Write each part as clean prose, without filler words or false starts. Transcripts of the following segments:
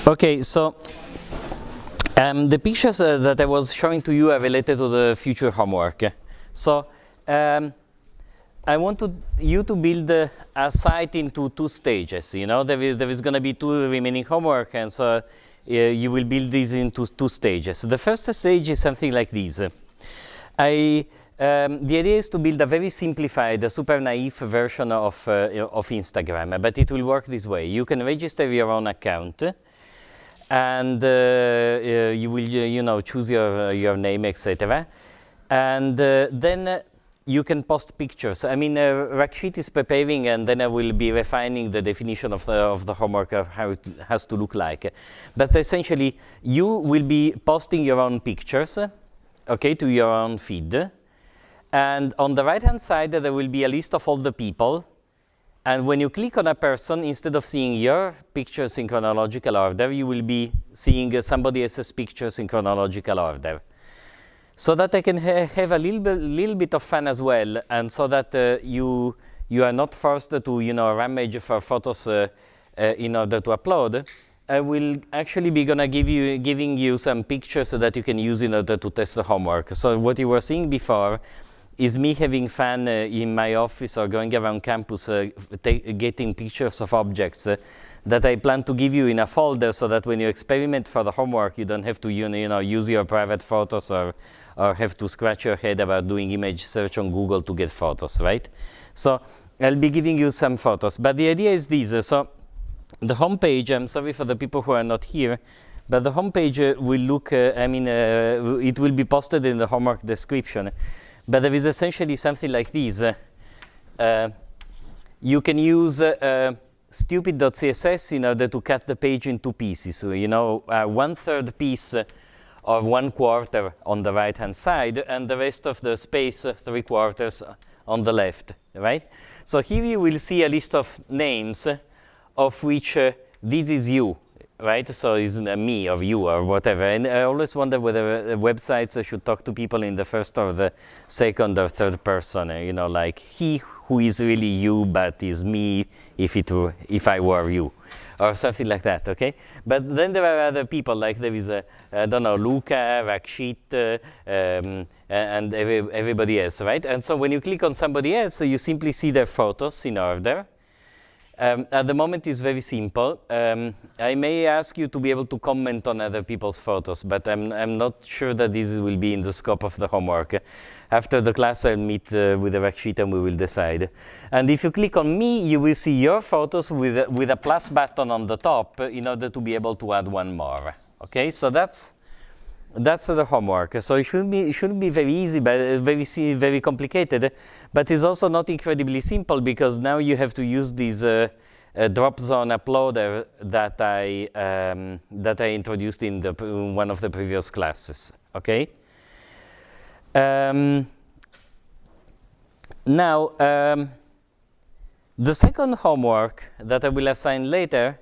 Okay, so the pictures that I was showing to you are related to the future homework. So I want you to build a site into two stages. You know, there is going to be two remaining homework, and so you will build these into two stages. The first stage is something like this. The idea is to build a very simplified, a super naive version of Instagram, but it will work this way. You can register your own account, and you will, choose your name, etc. And then you can post pictures. I mean, Rakshit is preparing, and then I will be refining the definition of the homework of how it has to look like. But essentially, you will be posting your own pictures, okay, to your own feed. And on the right-hand side, there will be a list of all the people. And when you click on a person, instead of seeing your pictures in chronological order, you will be seeing somebody else's pictures in chronological order. So that I can have a little bit of fun as well, and so that you are not forced to rummage for photos in order to upload. I will actually be giving you some pictures so that you can use in order to test the homework. So what you were seeing before is me having fun in my office or going around campus, getting pictures of objects that I plan to give you in a folder, so that when you experiment for the homework, you don't have to use your private photos or have to scratch your head about doing image search on Google to get photos, right? So I'll be giving you some photos, but the idea is this. So the homepage, I'm sorry for the people who are not here, but the homepage will look, it will be posted in the homework description. But there is essentially something like this. You can use stupid.css in order to cut the page into pieces. So, 1/3 piece or 1/4 on the right-hand side, and the rest of the space, 3/4 on the left, right? So here you will see a list of names, of which this is you, right? So it's me or you or whatever. And I always wonder whether websites should talk to people in the first or the second or third person, like he who is really you, but is me if I were you, or something like that, okay? But then there are other people, like there is, Luca, Rakshit, and everybody else, right? And so when you click on somebody else, you simply see their photos in order. At the moment, it's very simple. I may ask you to be able to comment on other people's photos, but I'm not sure that this will be in the scope of the homework. After the class, I'll meet with Rakshit and we will decide. And if you click on me, you will see your photos with a plus button on the top in order to be able to add one more. Okay, so that's the homework. So it shouldn't be very easy, but very complicated. But it's also not incredibly simple, because now you have to use this drop zone uploader that I introduced in one of the previous classes. Okay. Now the second homework that I will assign later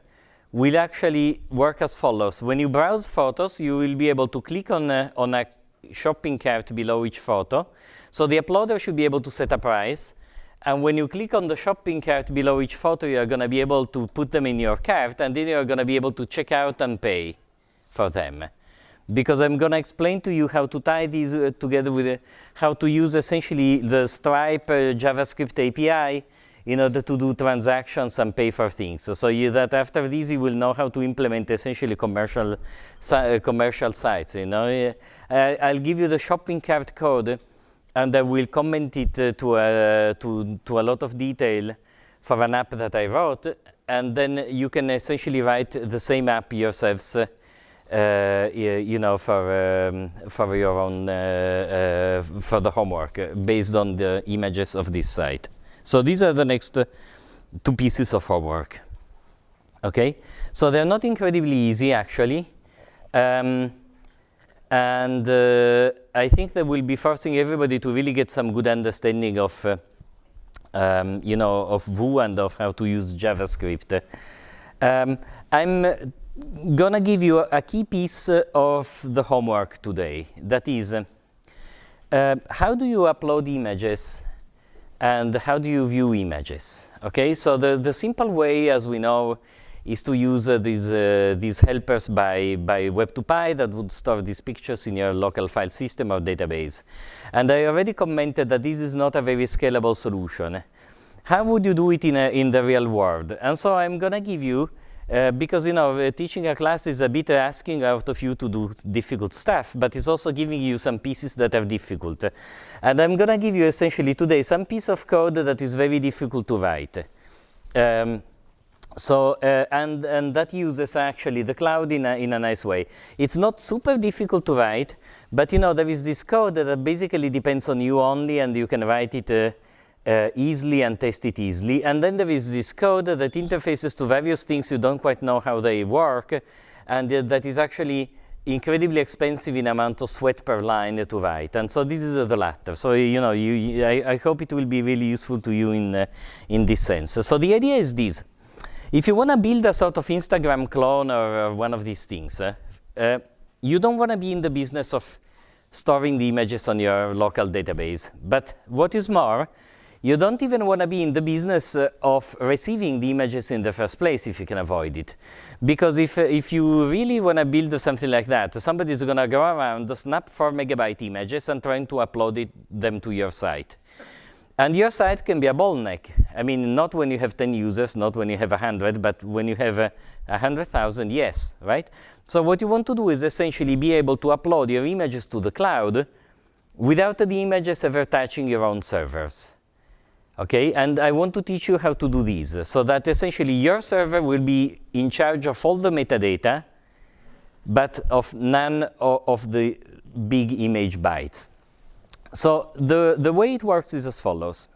will actually work as follows. When you browse photos, you will be able to click on a shopping cart below each photo. So the uploader should be able to set a price. And when you click on the shopping cart below each photo, you're going to be able to put them in your cart, and then you're going to be able to check out and pay for them. Because I'm going to explain to you how to tie these together with how to use essentially the Stripe JavaScript API in order to do transactions and pay for things. So that after this, you will know how to implement essentially commercial sites. I'll give you the shopping cart code, and I will comment it to a lot of detail for an app that I wrote, and then you can essentially write the same app yourselves, for your own for the homework based on the images of this site. So these are the next two pieces of homework. Okay, so they're not incredibly easy actually, and I think that will be forcing everybody to really get some good understanding of, of Vue and of how to use JavaScript. I'm gonna give you a key piece of the homework today. That is, how do you upload images? And how do you view images? Okay, so the simple way, as we know, is to use these helpers by Web2Py that would store these pictures in your local file system or database. And I already commented that this is not a very scalable solution. How would you do it in the real world? And so I'm going to give you, because teaching a class is a bit asking out of you to do difficult stuff, but it's also giving you some pieces that are difficult. And I'm going to give you essentially today some piece of code that is very difficult to write. And that uses actually the cloud in a nice way. It's not super difficult to write, but there is this code that basically depends on you only, and you can write it easily and test it easily. And then there is this code that interfaces to various things you don't quite know how they work, and that is actually incredibly expensive in amount of sweat per line to write. And so this is the latter. So I hope it will be really useful to you in this sense. So the idea is this: if you want to build a sort of Instagram clone or one of these things, you don't want to be in the business of storing the images on your local database. But what is more, you don't even want to be in the business of receiving the images in the first place if you can avoid it. Because if you really want to build something like that, somebody is going to go around, snap 4 megabyte images and trying to upload them to your site. And your site can be a bottleneck. I mean, not when you have 10 users, not when you have 100, but when you have 100,000, yes, right? So what you want to do is essentially be able to upload your images to the cloud without the images ever touching your own servers. Okay, and I want to teach you how to do this, so that essentially your server will be in charge of all the metadata, but of none of the big image bytes. So the way it works is as follows.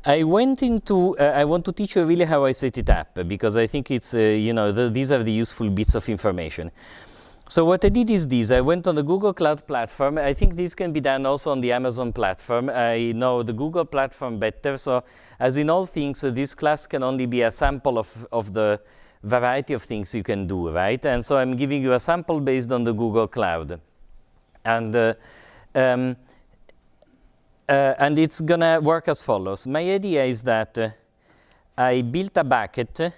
I want to teach you really how I set it up, because I think it's, these are the useful bits of information. So what I did is this: I went on the Google Cloud Platform. I think this can be done also on the Amazon platform. I know the Google platform better, so as in all things, this class can only be a sample of the variety of things you can do, right? And so I'm giving you a sample based on the Google Cloud. And it's going to work as follows. My idea is that I built a bucket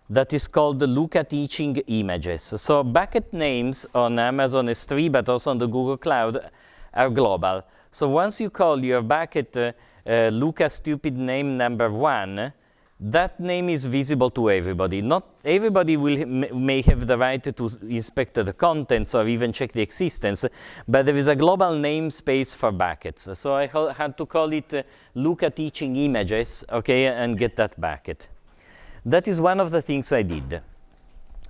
that is called Luca Teaching Images. So bucket names on Amazon S3, but also on the Google Cloud, are global. So once you call your bucket Luca Stupid Name number 1, that name is visible to everybody. Not everybody may have the right to inspect the contents or even check the existence, but there is a global namespace for buckets. So I had to call it Luca Teaching Images, okay, and get that bucket. That is one of the things I did.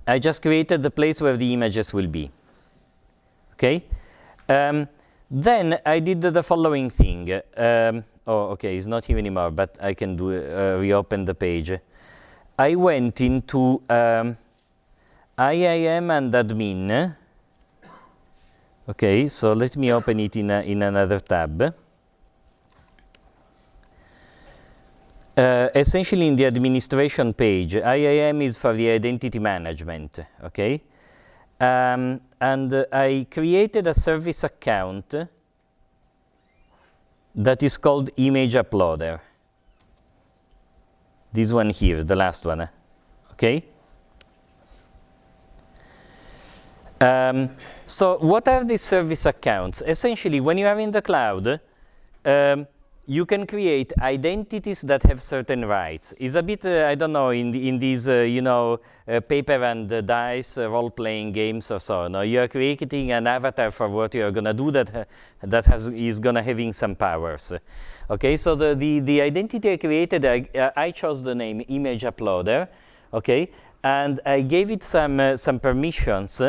I just created the place where the images will be. Okay? Then I did the following thing. Okay, it's not here anymore, but I can do reopen the page. I went into IAM and admin. Okay, so let me open it in another tab. Essentially in the administration page, IAM is for the identity management, okay? And I created a service account that is called Image Uploader. This one here, the last one, okay? So what are these service accounts? Essentially, when you are in the cloud, you can create identities that have certain rights. It's a bit, I don't know, in these, paper and dice role-playing games or so. No, you are creating an avatar for what you are going to do that is going to having some powers. Okay, so the identity I created, I chose the name Image Uploader, okay, and I gave it some permissions.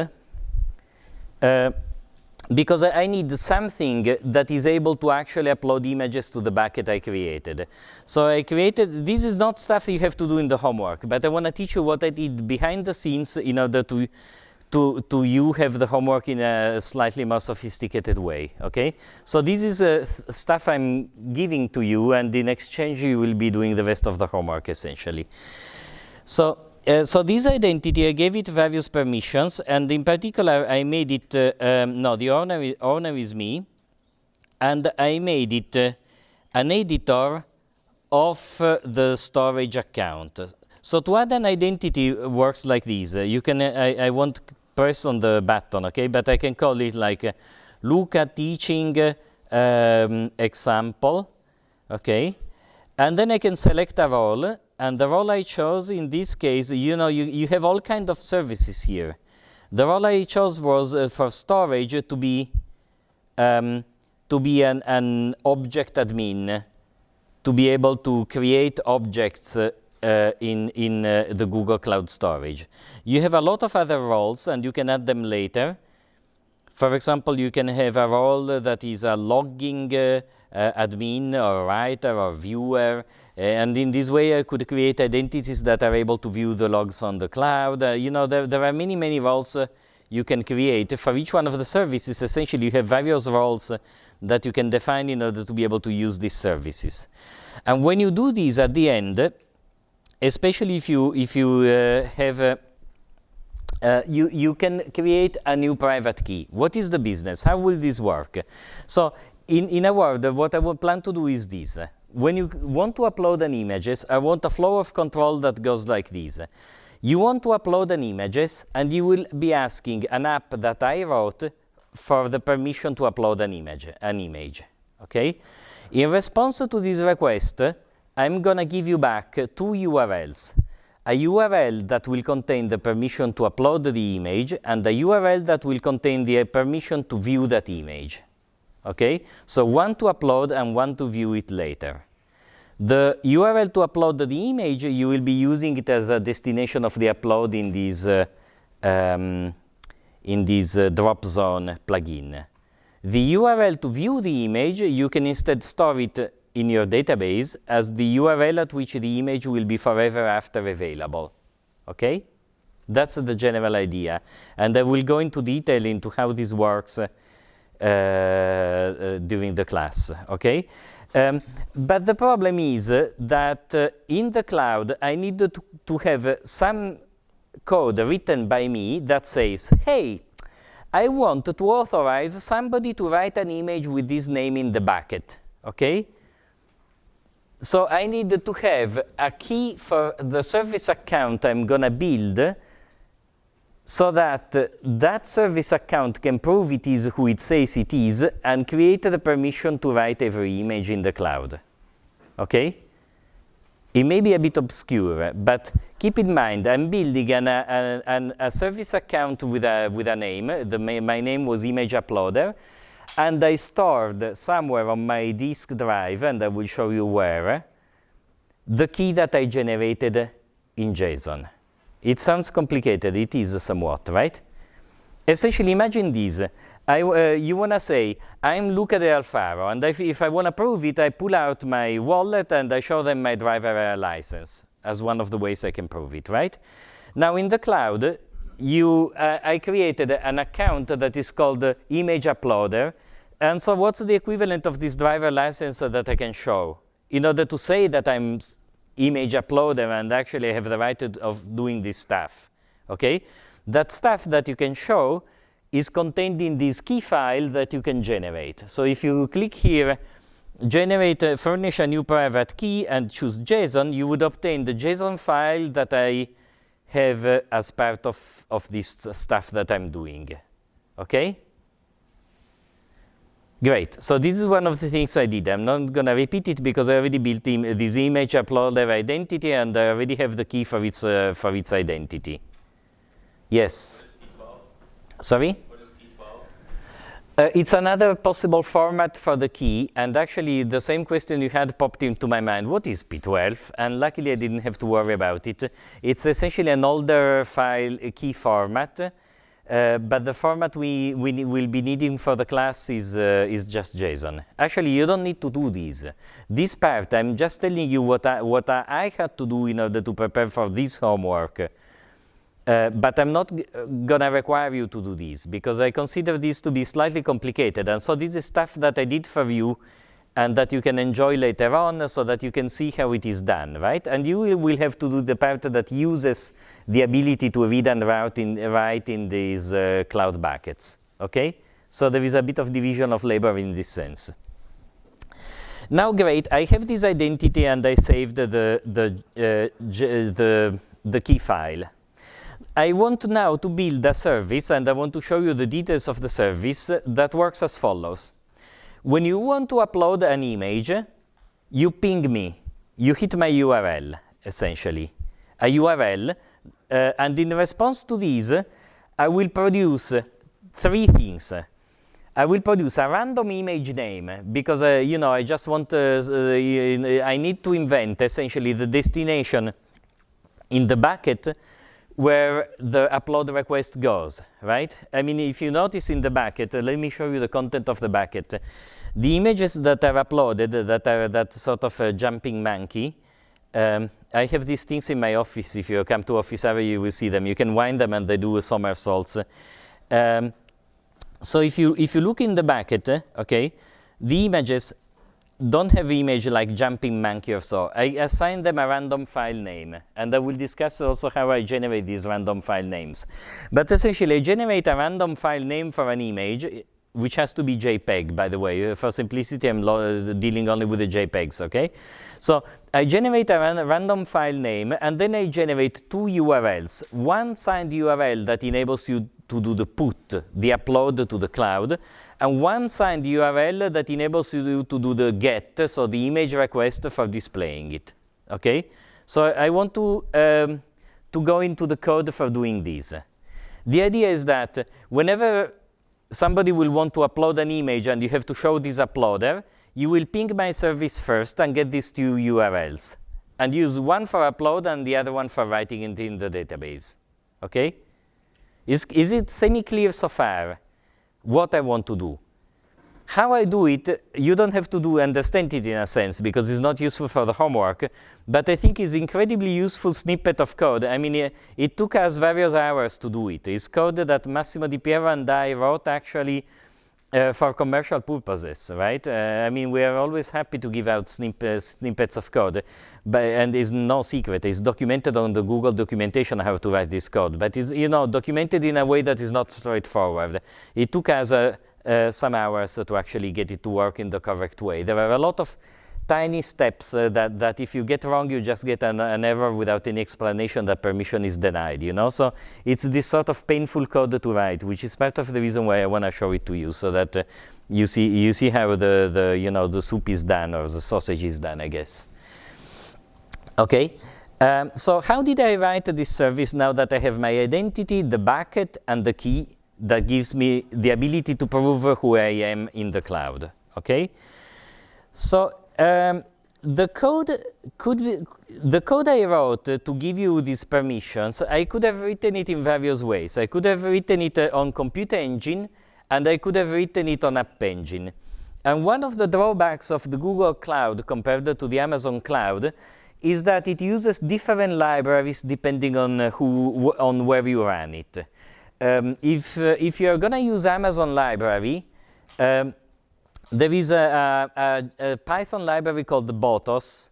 Because I need something that is able to actually upload images to the bucket I created. So I created, this is not stuff you have to do in the homework, but I want to teach you what I did behind the scenes in order to you have the homework in a slightly more sophisticated way, okay? So this is stuff I'm giving to you, and in exchange you will be doing the rest of the homework, essentially. So this identity, I gave it various permissions, and in particular, I made it, the owner is me, and I made it an editor of the storage account. So to add an identity works like this. You can, I won't press on the button, okay, but I can call it like Luca teaching example, okay, and then I can select a role, and the role I chose in this case, you have all kind of services here. The role I chose was for storage to be an object admin, to be able to create objects in the Google Cloud Storage. You have a lot of other roles, and you can add them later. For example, you can have a role that is a logging admin or writer or viewer, and in this way I could create identities that are able to view the logs on the cloud. There are many roles you can create. For each one of the services, essentially you have various roles that you can define in order to be able to use these services. And when you do this at the end, especially if you have you can create a new private key. What is the business? How will this work? So in a word, what I would plan to do is this. When you want to upload an images, I want a flow of control that goes like this. You want to upload an images, and you will be asking an app that I wrote for the permission to upload an image. Okay? In response to this request, I'm gonna give you back two URLs. A URL that will contain the permission to upload the image, and a URL that will contain the permission to view that image. Okay? So one to upload and one to view it later. The URL to upload the image, you will be using it as a destination of the upload in this drop zone plugin. The URL to view the image, you can instead store it in your database as the URL at which the image will be forever after available. Okay? That's the general idea. And I will go into detail into how this works during the class. Okay? But the problem is that in the cloud, I need to have some code written by me that says, hey, I want to authorize somebody to write an image with this name in the bucket. Okay? So I need to have a key for the service account I'm going to build so that that service account can prove it is who it says it is and create the permission to write every image in the cloud. Okay? It may be a bit obscure, but keep in mind, I'm building a service account with a name. My name was Image Uploader. And I stored somewhere on my disk drive, and I will show you where, the key that I generated in JSON. It sounds complicated. It is somewhat, right? Essentially, imagine this. You want to say, I'm Luca De Alfaro, and if I want to prove it, I pull out my wallet and I show them my driver license as one of the ways I can prove it, right? Now, in the cloud, I created an account that is called Image Uploader. And so what's the equivalent of this driver license that I can show? In order to say that I'm Image Uploader and actually have the right of doing this stuff. Okay? That stuff that you can show is contained in this key file that you can generate. So if you click here, generate, furnish a new private key, and choose JSON, you would obtain the JSON file that I have as part of this stuff that I'm doing. Okay? Great. So this is one of the things I did. I'm not going to repeat it because I already built this image uploader identity, and I already have the key for its identity. Yes? Sorry? What is P12? It's another possible format for the key, and actually the same question you had popped into my mind. What is P12? And luckily I didn't have to worry about it. It's essentially an older file key format, but the format we will be needing for the class is just JSON. Actually, you don't need to do this. This part, I'm just telling you what I had to do in order to prepare for this homework. But I'm not going to require you to do this, because I consider this to be slightly complicated. And so this is stuff that I did for you and that you can enjoy later on so that you can see how it is done, right? And you will have to do the part that uses the ability to read and write in these cloud buckets, okay? So there is a bit of division of labor in this sense. Now, great, I have this identity and I saved the key file. I want now to build a service, and I want to show you the details of the service that works as follows. When you want to upload an image, you ping me. You hit my URL, essentially. A URL, and in response to this, I will produce three things. I will produce a random image name because, you know, I just want, I need to invent essentially the destination in the bucket where the upload request goes, right? I mean, if you notice in the bucket, let me show you the content of the bucket. The images that are uploaded, that are that sort of a jumping monkey, I have these things in my office. If you come to office area, you will see them. You can wind them and they do somersaults. So if you look in the bucket, okay, the images don't have image like jumping monkey or so. I assign them a random file name, and I will discuss also how I generate these random file names. But essentially, I generate a random file name for an image, which has to be JPEG, by the way. For simplicity, I'm dealing only with the JPEGs, okay? So I generate a random file name, and then I generate two URLs. One signed URL that enables you to do the put, the upload to the cloud, and one signed URL that enables you to do the get, so the image request for displaying it, okay? So I want to go into the code for doing this. The idea is that whenever somebody will want to upload an image and you have to show this uploader, you will ping my service first and get these two URLs, and use one for upload and the other one for writing it in the database, okay? Is it semi-clear so far what I want to do? How I do it, you don't have to understand it in a sense, because it's not useful for the homework, but I think it's incredibly useful snippet of code. I mean, it took us various hours to do it. It's code that Massimo Di Piero and I wrote actually for commercial purposes, right? I mean, we are always happy to give out snippets of code, and it's no secret. It's documented on the Google documentation how to write this code, but it's, you know, documented in a way that is not straightforward. It took us some hours to actually get it to work in the correct way. There are a lot of tiny steps that if you get wrong, you just get an error without any explanation that permission is denied, you know? So it's this sort of painful code to write, which is part of the reason why I want to show it to you, so that you see how the soup is done, or the sausage is done, I guess. Okay, so how did I write this service now that I have my identity, the bucket, and the key that gives me the ability to prove who I am in the cloud, okay? So the code I wrote to give you these permissions, I could have written it in various ways. I could have written it on Computer Engine, and I could have written it on App Engine. And one of the drawbacks of the Google Cloud compared to the Amazon Cloud is that it uses different libraries depending on where you run it. If you're going to use Amazon library, there is a Python library called Botos,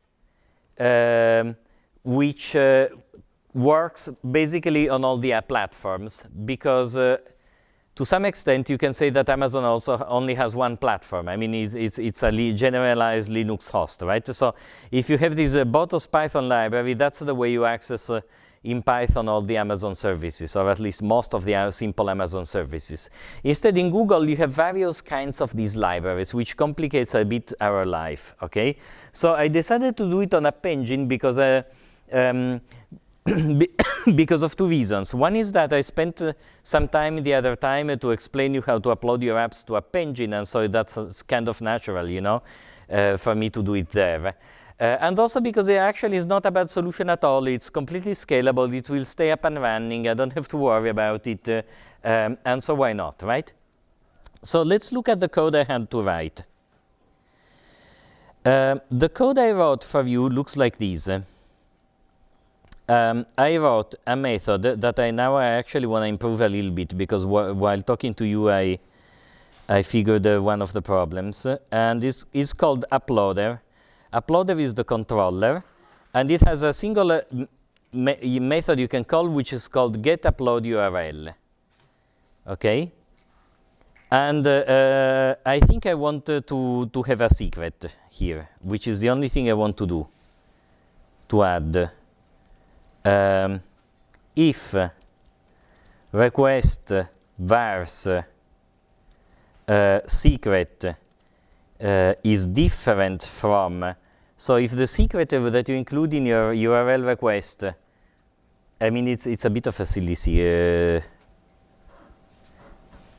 which works basically on all the app platforms, because to some extent you can say that Amazon also only has one platform. I mean, it's a generalized Linux host, right? So if you have this Botos Python library, that's the way you access in Python all the Amazon services, or at least most of the simple Amazon services. Instead, in Google, you have various kinds of these libraries, which complicates a bit our life, okay? So I decided to do it on App Engine because because of two reasons. One is that I spent some time the other time to explain you how to upload your apps to App Engine, and so that's kind of natural, you know, for me to do it there. And also because it actually is not a bad solution at all. It's completely scalable. It will stay up and running. I don't have to worry about it. And so why not, right? So let's look at the code I had to write. The code I wrote for you looks like this. I wrote a method that I actually want to improve a little bit, because while talking to you, I figured one of the problems. And this is called uploader. Uploader is the controller, and it has a single method you can call, which is called getUploadURL. Okay? And I think I want to have a secret here, which is the only thing I want to do, to add. If request vars secret is different from, so if the secret that you include in your URL request, I mean, it's a bit of a silly.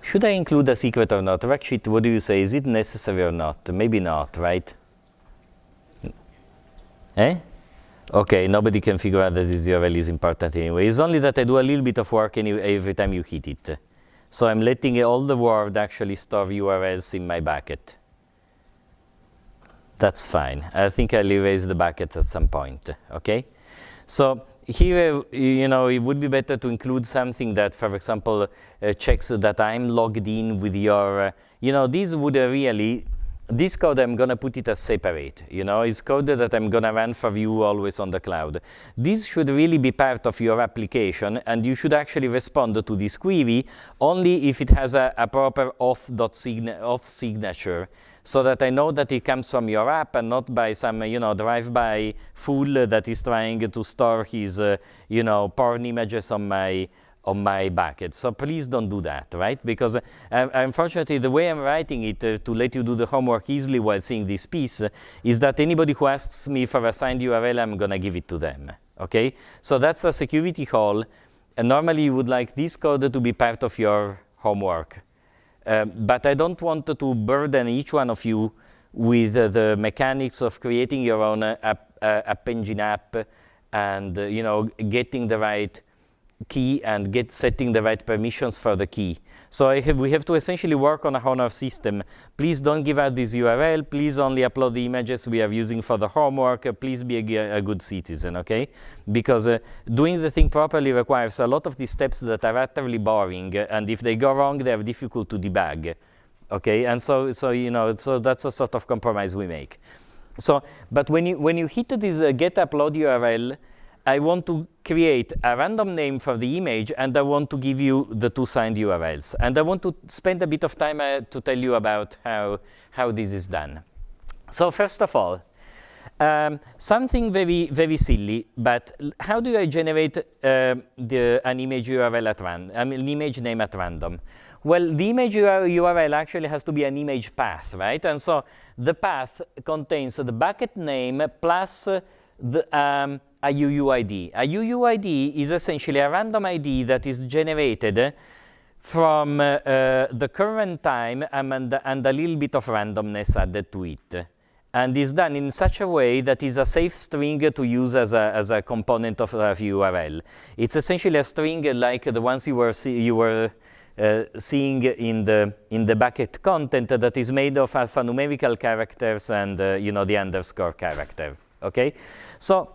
Should I include a secret or not? Raksheet, what do you say? Is it necessary or not? Maybe not, right? Eh? Okay, nobody can figure out that this URL is important anyway. It's only that I do a little bit of work every time you hit it. So I'm letting all the world actually store URLs in my bucket. That's fine. I think I'll erase the bucket at some point, okay? So here, you know, it would be better to include something that, for example, checks that I'm logged in with your, you know, this would really, this code I'm going to put it as separate, you know, it's code that I'm going to run for you always on the cloud. This should really be part of your application, and you should actually respond to this query only if it has a proper auth signature, so that I know that it comes from your app and not by some, you know, drive-by fool that is trying to store his, you know, porn images on my bucket. So please don't do that, right? Because unfortunately, the way I'm writing it to let you do the homework easily while seeing this piece is that anybody who asks me for a signed URL, I'm going to give it to them, okay? So that's a security hole, and normally you would like this code to be part of your homework. But I don't want to burden each one of you with the mechanics of creating your own app engine app and you know, getting the right key and setting the right permissions for the key. So we have to essentially work on a honor system. Please don't give out this URL. Please only upload the images we are using for the homework. Please be a good citizen, okay? Because doing the thing properly requires a lot of these steps that are utterly boring, and if they go wrong, they are difficult to debug, okay? And so you know, so that's a sort of compromise we make. So, but when you hit this get upload URL, I want to create a random name for the image, and I want to give you the two signed URLs. And I want to spend a bit of time to tell you about how this is done. So first of all, something very, very silly, but how do I generate an image URL at random, an image name at random? Well, the image URL actually has to be an image path, right? And so the path contains the bucket name plus a UUID. A UUID is essentially a random ID that is generated from the current time and a little bit of randomness added to it. And is done in such a way that is a safe string to use as a component of a URL. It's essentially a string like the ones you were seeing in the bucket content that is made of alphanumerical characters and you know, the underscore character. Okay, so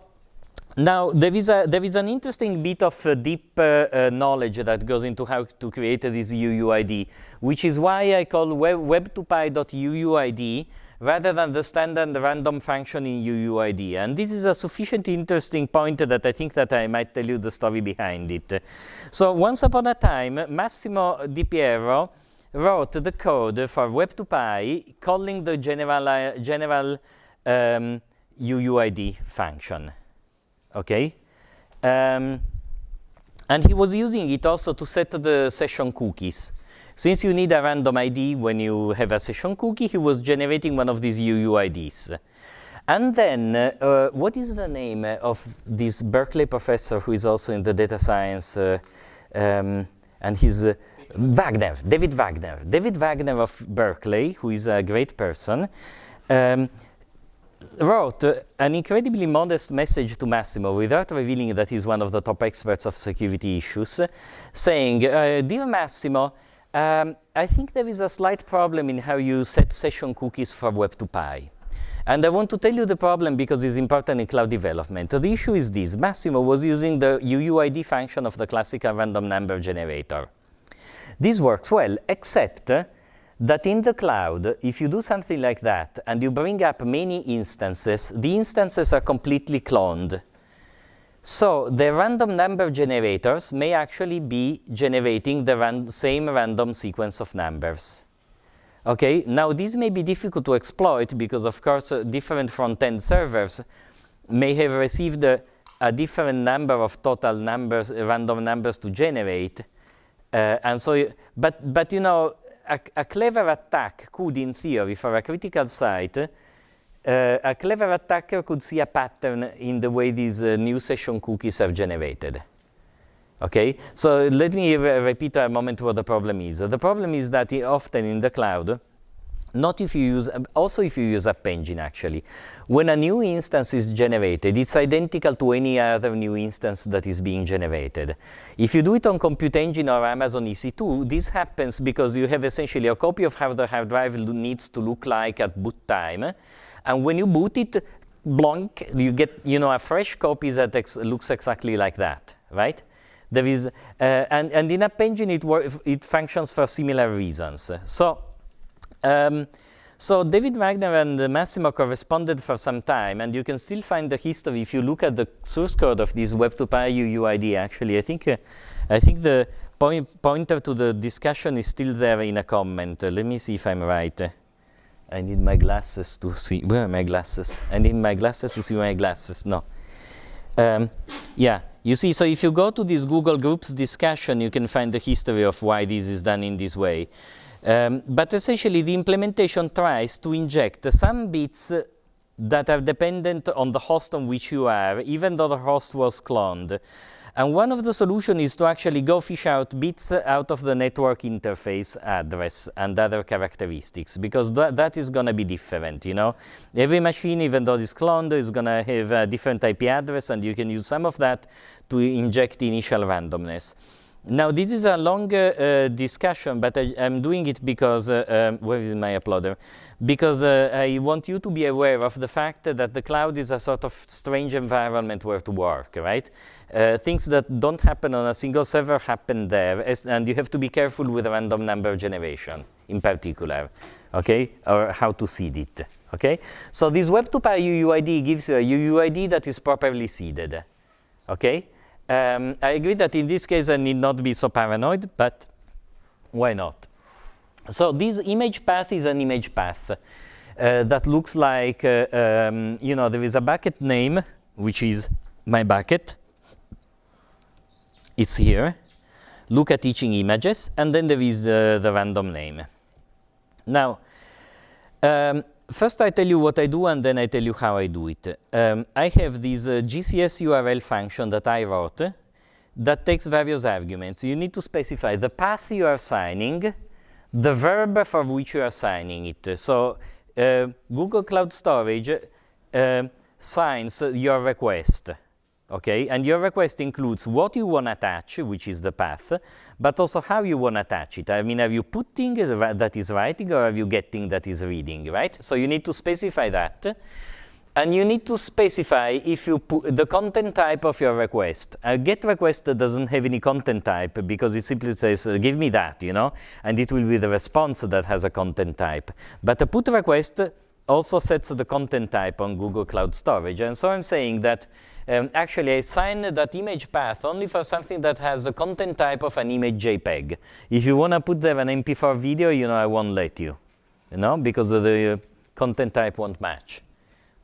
now there is an interesting bit of deep knowledge that goes into how to create this UUID, which is why I call web2py.uuid rather than the standard random function in UUID. And this is a sufficiently interesting point that I think that I might tell you the story behind it. So once upon a time, Massimo Di Piero wrote the code for web2py calling the general UUID function, okay? And he was using it also to set the session cookies. Since you need a random ID when you have a session cookie, he was generating one of these UUIDs. And then, what is the name of this Berkeley professor who is also in the data science, and he's David Wagner. David Wagner of Berkeley, who is a great person, wrote an incredibly modest message to Massimo without revealing that he's one of the top experts of security issues, saying, Dear Massimo, I think there is a slight problem in how you set session cookies for Web2Py. And I want to tell you the problem because it's important in cloud development. The issue is this. Massimo was using the UUID function of the classical random number generator. This works well, except that in the cloud, if you do something like that and you bring up many instances, the instances are completely cloned. So the random number generators may actually be generating the same random sequence of numbers. Okay, now this may be difficult to exploit because, of course, different front-end servers may have received a different number of total numbers, random numbers to generate, and so. But you know, a clever attack could, in theory, for a critical site, a clever attacker could see a pattern in the way these new session cookies are generated. Okay, so let me repeat a moment what the problem is. The problem is that often in the cloud, not if you use, also if you use App Engine actually, when a new instance is generated, it's identical to any other new instance that is being generated. If you do it on Compute Engine or Amazon EC2, this happens because you have essentially a copy of how the hard drive needs to look like at boot time, and when you boot it, blank, you get a fresh copy that looks exactly like that, right? There is, and in App Engine it functions for similar reasons. So David Wagner and Massimo corresponded for some time, and you can still find the history if you look at the source code of this Web2Py UUID. Actually, I think the pointer to the discussion is still there in a comment. Let me see if I'm right. I need my glasses to see. Where are my glasses? I need my glasses to see my glasses. No. Yeah. You see, so if you go to this Google Groups discussion, you can find the history of why this is done in this way. But essentially, the implementation tries to inject some bits that are dependent on the host on which you are, even though the host was cloned. And one of the solutions is to actually go fish out bits out of the network interface address and other characteristics, because that is going to be different, you know. Every machine, even though it's cloned, is going to have a different IP address, and you can use some of that to inject initial randomness. Now, this is a longer discussion, but I'm doing it because, where is my uploader? Because I want you to be aware of the fact that the cloud is a sort of strange environment where to work, right? Things that don't happen on a single server happen there, and you have to be careful with random number generation in particular, okay? Or how to seed it, okay? So this Web2Py UUID gives you a UUID that is properly seeded, okay? I agree that in this case I need not be so paranoid, but why not? So this image path is an image path that looks like, there is a bucket name, which is my bucket. It's here. Look at teaching images, and then there is the random name. Now, first I tell you what I do, and then I tell you how I do it. I have this GCS URL function that I wrote that takes various arguments. You need to specify the path you are assigning, the verb for which you are assigning it. So Google Cloud Storage signs your request. Okay, and your request includes what you want to attach, which is the path, but also how you want to attach it. I mean, are you putting that is writing, or are you getting that is reading, right? So you need to specify that, and you need to specify if you put the content type of your request. A GET request doesn't have any content type because it simply says, give me that, you know, and it will be the response that has a content type. But a PUT request also sets the content type on Google Cloud Storage, and so I'm saying that actually, I assign that image path only for something that has the content type of an image JPEG. If you want to put there an MP4 video, I won't let you, because the content type won't match.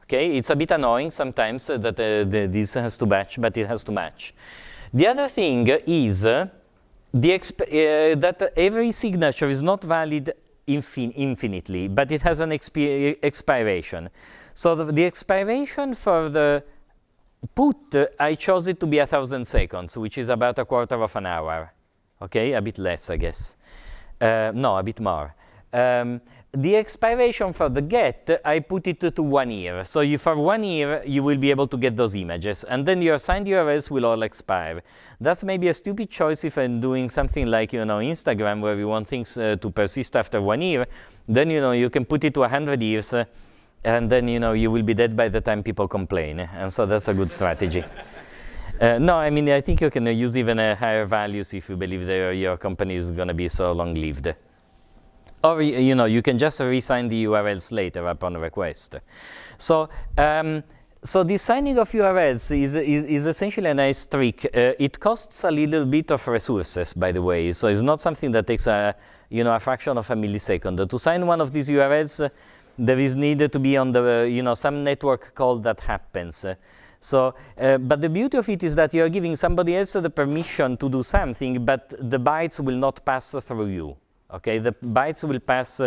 Okay, it's a bit annoying sometimes that this has to match, but it has to match. The other thing is that every signature is not valid infinitely, but it has an expiration. So the expiration for the put, I chose it to be 1,000 seconds, which is about a quarter of an hour. Okay, a bit less, I guess. No, a bit more. The expiration for the get, I put it to 1 year. So for 1 year, you will be able to get those images. And then your assigned URLs will all expire. That's maybe a stupid choice if I'm doing something like, Instagram, where you want things to persist after 1 year. Then, you can put it to 100 years. And then, you will be dead by the time people complain. And so that's a good strategy. No, I mean, I think you can use even higher values if you believe that your company is going to be so long-lived. Or, you can just reassign the URLs later upon request. So So the signing of URLs is essentially a nice trick. It costs a little bit of resources, by the way. So it's not something that takes a fraction of a millisecond. To sign one of these URLs, there is needed to be on the some network call that happens. But the beauty of it is that you are giving somebody else the permission to do something, but the bytes will not pass through you. Okay, the bytes will pass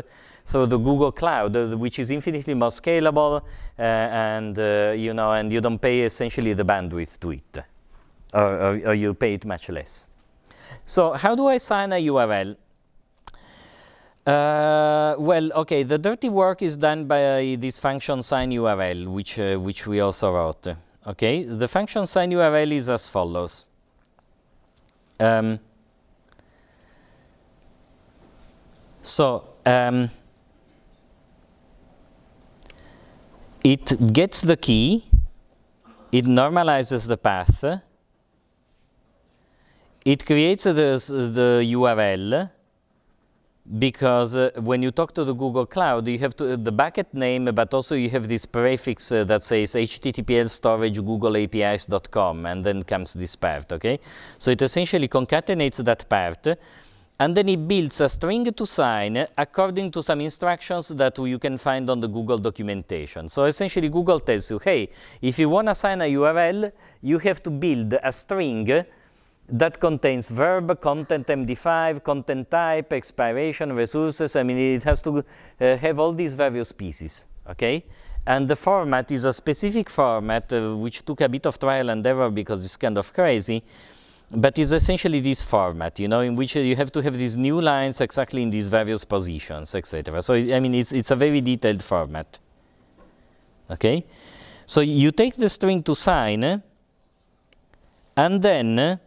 through the Google Cloud, which is infinitely more scalable, and you don't pay essentially the bandwidth to it, or you pay it much less. So how do I sign a URL? Well, okay, the dirty work is done by this function sign URL, which we also wrote. Okay, the function sign URL is as follows. It gets the key, it normalizes the path, it creates the URL, because when you talk to the Google Cloud, you have the bucket name, but also you have this prefix that says httpl storage googleapis.com, and then comes this part, okay? So it essentially concatenates that part, and then it builds a string to sign according to some instructions that you can find on the Google documentation. So essentially Google tells you, hey, if you want to sign a URL, you have to build a string that contains verb, content MD5, content type, expiration, resources. I mean, it has to have all these various pieces, okay? And the format is a specific format, which took a bit of trial and error because it's kind of crazy. But it's essentially this format, in which you have to have these new lines exactly in these various positions, etc. So, I mean, it's a very detailed format. Okay? So you take the string to sign, and then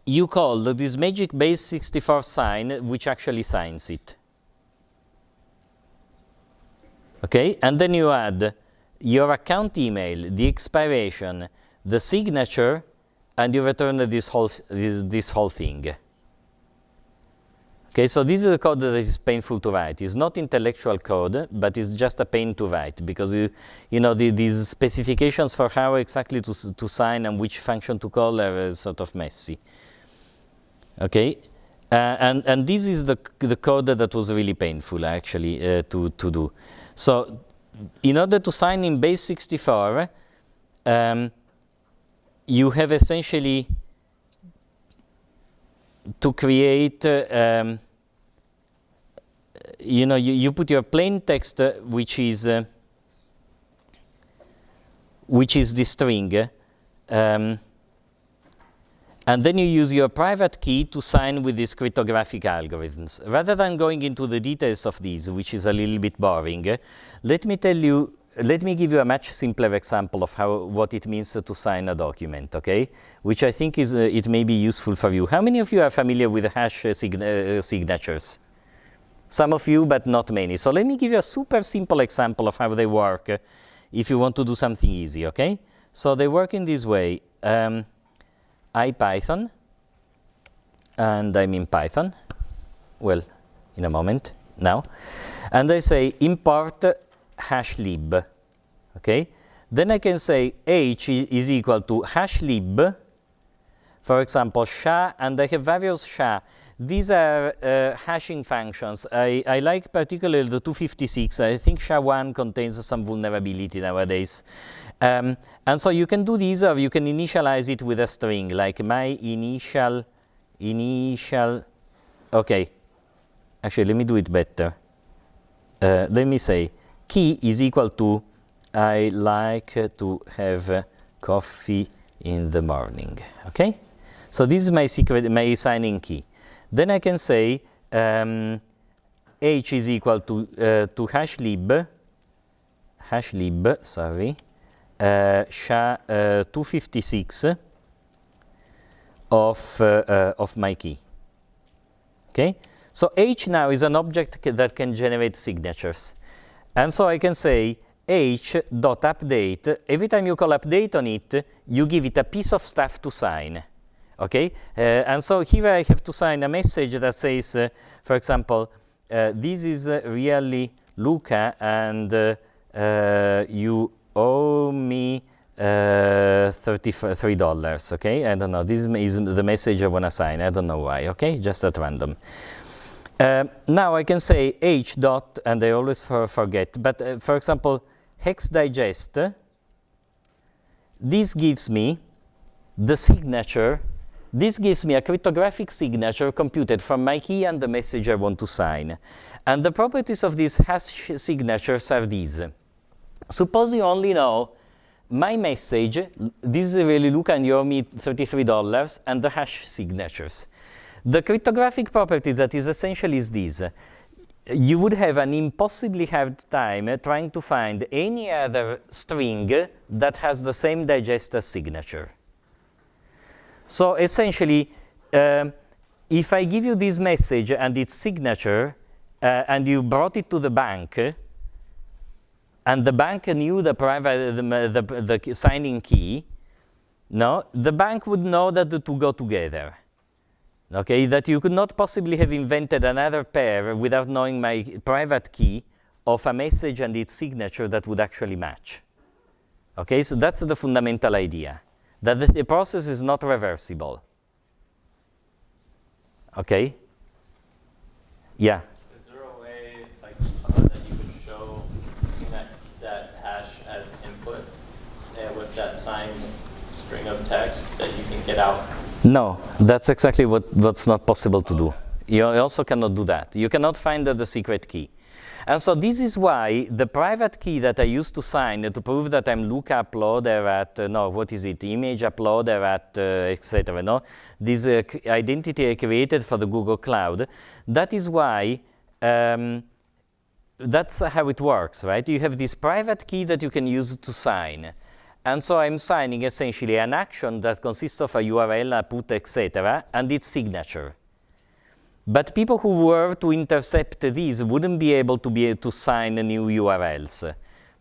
you call this magic base 64 sign, which actually signs it. Okay? And then you add your account email, the expiration, the signature, and you return this whole thing. Okay, so this is a code that is painful to write. It's not intellectual code, but it's just a pain to write, because these specifications for how exactly to sign and which function to call are sort of messy. Okay, and this is the code that was really painful actually to do. So in order to sign in base 64, you have essentially to create, you put your plain text, which is the string, and then you use your private key to sign with these cryptographic algorithms. Rather than going into the details of these, which is a little bit boring, let me give you a much simpler example of what it means to sign a document, okay? Which I think it may be useful for you. How many of you are familiar with hash signatures? Some of you, but not many. So let me give you a super simple example of how they work if you want to do something easy, okay? So they work in this way. IPython, and I'm in Python. Well, in a moment, now. And I say import hashlib, okay? Then I can say h is equal to hashlib, for example, SHA, and I have various SHA. These are hashing functions. I like particularly the 256. I think SHA-1 contains some vulnerability nowadays. And so you can do these, or you can initialize it with a string, like my initial, okay. Actually, let me do it better. Let me say key is equal to I like to have coffee in the morning, okay? So this is my signing key. Then I can say h is equal to hashlib, sorry, SHA-256 of my key. Okay, so h now is an object that can generate signatures, and so I can say h.update. Every time you call update on it, you give it a piece of stuff to sign. Okay, and so here I have to sign a message that says, for example, this is really Luca, and you owe me $33, okay? I don't know, this is the message I want to sign, I don't know why, okay? Just at random. Now I can say h dot, and I always forget, but for example, hex digest, this gives me the signature, this gives me a cryptographic signature computed from my key and the message I want to sign. And the properties of these hash signatures are these. Suppose you only know my message, this is really Luca and you owe me $33, and the hash signatures. The cryptographic property that is essential is this. You would have an impossibly hard time trying to find any other string that has the same digester signature. So essentially, if I give you this message and its signature, and you brought it to the bank, and the bank knew the the signing key, no, the bank would know that the two go together. Okay, that you could not possibly have invented another pair without knowing my private key of a message and its signature that would actually match. Okay, so that's the fundamental idea, that the process is not reversible. Okay? Yeah? Is there a way like that you could show that hash as input with that signed string of text that you can get out? No, that's exactly what's not possible to do. You also cannot do that. You cannot find the secret key. And so this is why the private key that I used to sign to prove that I'm Luca uploader at, image uploader at, etc. No? This identity I created for the Google Cloud, that is why, that's how it works, right? You have this private key that you can use to sign. And so I'm signing essentially an action that consists of a URL, a put, etc., and its signature. But people who were to intercept these wouldn't be able to sign new URLs.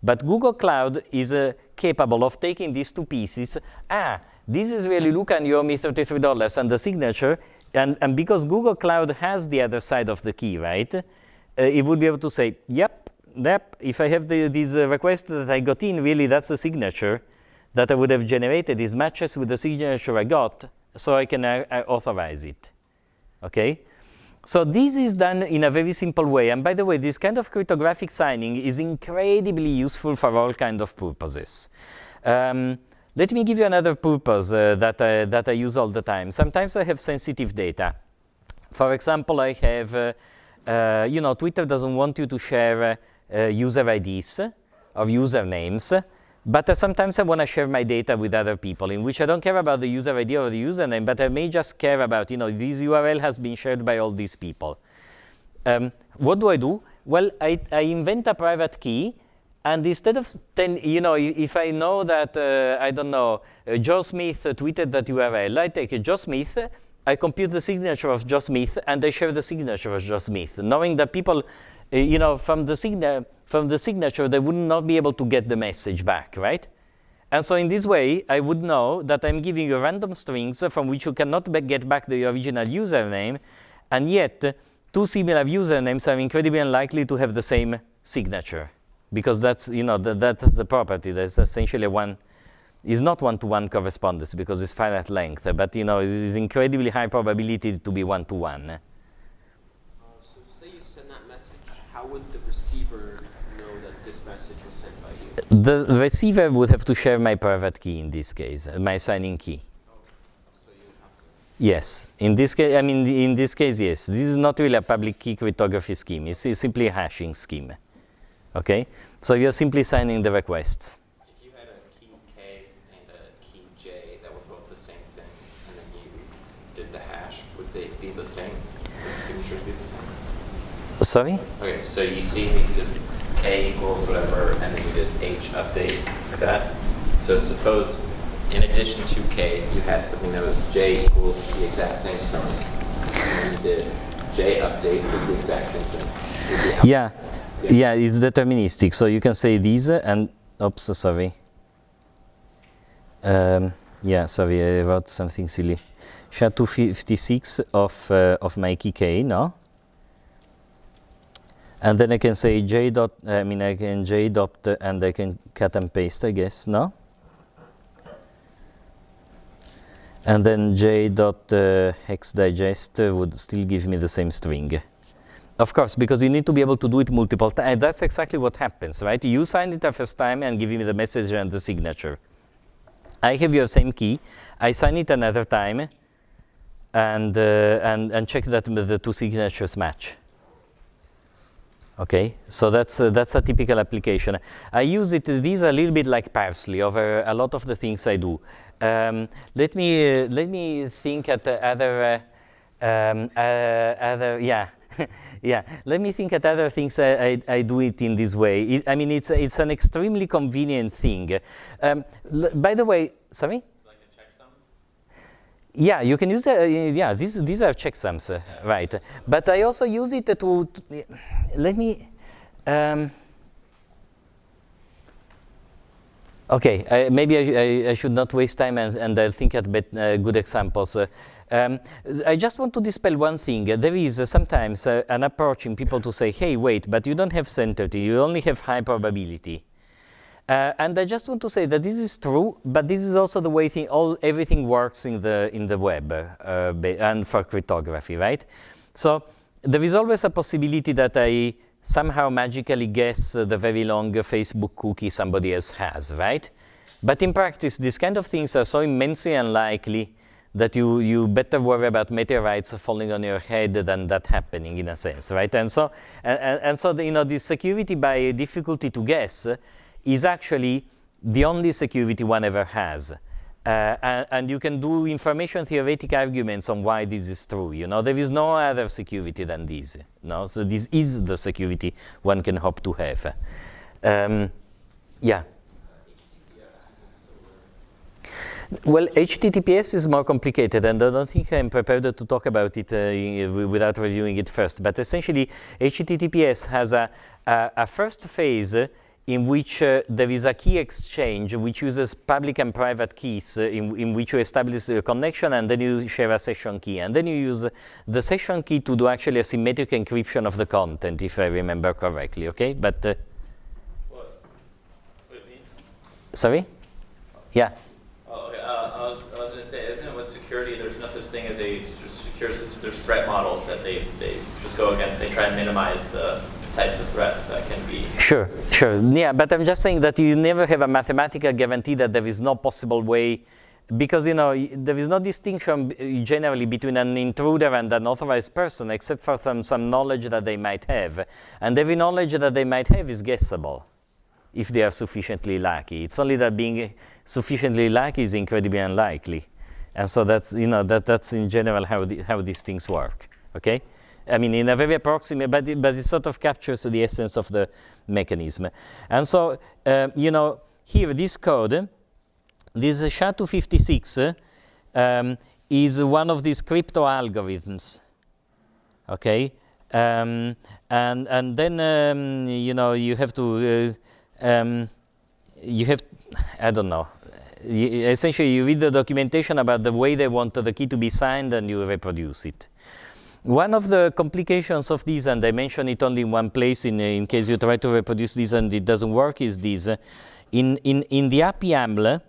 But Google Cloud is capable of taking these two pieces. This is really Luca and you owe me $33 and the signature. And because Google Cloud has the other side of the key, right? It would be able to say, yep, if I have this request that I got in, really that's the signature that I would have generated. This matches with the signature I got, so I can authorize it. Okay? So this is done in a very simple way. And by the way, this kind of cryptographic signing is incredibly useful for all kinds of purposes. Let me give you another purpose that I use all the time. Sometimes I have sensitive data. For example, I have, Twitter doesn't want you to share user IDs or usernames. But sometimes I want to share my data with other people, in which I don't care about the user ID or the username, but I may just care about, this URL has been shared by all these people. What do? Well, I invent a private key, and instead of, if I know that, Joe Smith tweeted that URL, I take Joe Smith, I compute the signature of Joe Smith, and I share the signature of Joe Smith, knowing that people, from the signature, they would not be able to get the message back, right? And so in this way, I would know that I'm giving you random strings from which you cannot get back the original username, and yet two similar usernames are incredibly unlikely to have the same signature, because that's, that's the property. There's essentially is not one-to-one correspondence because it's finite length, but it is incredibly high probability to be one-to-one. So say you send that message, how would the receiver know that this message was sent by you? The receiver would have to share my private key in this case, my signing key. Okay. So you would have to. Yes. In this case, in this case, yes. This is not really a public key cryptography scheme. It's simply a hashing scheme. Okay? So you're simply signing the requests. If you had a key K and a key J that were both the same thing, and then you did the hash, would they be the same? Would the signatures be the same? Sorry? Okay, so you see you said K equals whatever, and then you did H update like that. So suppose in addition to K, you had something that was J equals the exact same thing, and then you did J update with the exact same thing. Yeah, it's deterministic. So you can say these and, oops, sorry. Sorry, I wrote something silly. SHA-256 of my key K, no? And then I can say j dot, I can j dot, and I can cut and paste, I guess, no? And then j dot hex digest would still give me the same string. Of course, because you need to be able to do it multiple times. And that's exactly what happens, right? You sign it the first time and give me the message and the signature. I have your same key. I sign it another time and check that the two signatures match. Okay, so that's a typical application. I use it. These are a little bit like parsley over a lot of the things I do. Let me think at other yeah. Yeah, let me think at other things I do it in this way. It's an extremely convenient thing. By the way, sorry? Like a checksum? Yeah, you can use yeah, these are checksums, right? But I also use it to let me. Okay, maybe I should not waste time and I'll think at good examples. I just want to dispel one thing. There is sometimes an approach in people to say, hey, wait, but you don't have centeredity, you only have high probability. And I just want to say that this is true, but this is also the way everything works in the web and for cryptography, right? So there is always a possibility that I somehow magically guess the very long Facebook cookie somebody else has, right? But in practice, these kind of things are so immensely unlikely that you better worry about meteorites falling on your head than that happening, in a sense, right? And so the security by difficulty to guess is actually the only security one ever has. And you can do information theoretic arguments on why this is true. There is no other security than this. So this is the security one can hope to have. Yeah. Well, HTTPS is more complicated, and I don't think I'm prepared to talk about it without reviewing it first. But essentially, HTTPS has a first phase in which there is a key exchange which uses public and private keys in which you establish a connection, and then you share a session key. And then you use the session key to do actually a symmetric encryption of the content, if I remember correctly, okay? But What do you mean? Sorry? Yeah. Oh, okay. I was going to say, isn't it with security, there's no such thing as a secure system. There's threat models that they just go against. They try and minimize the types of threats that can be. Sure. Yeah, but I'm just saying that you never have a mathematical guarantee that there is no possible way, because there is no distinction generally between an intruder and an authorized person, except for some knowledge that they might have, and every knowledge that they might have is guessable if they are sufficiently lucky. It's only that being sufficiently lucky is incredibly unlikely, and so that's that's in general how these things work. Okay. In a very approximate, but it sort of captures the essence of the mechanism. And so, here, this code, this SHA-256 is one of these crypto algorithms, okay? And then, you have to, I don't know. Essentially, you read the documentation about the way they want the key to be signed, and you reproduce it. One of the complications of this, and I mention it only in one place in case you try to reproduce this and it doesn't work, is this. In the API YAML,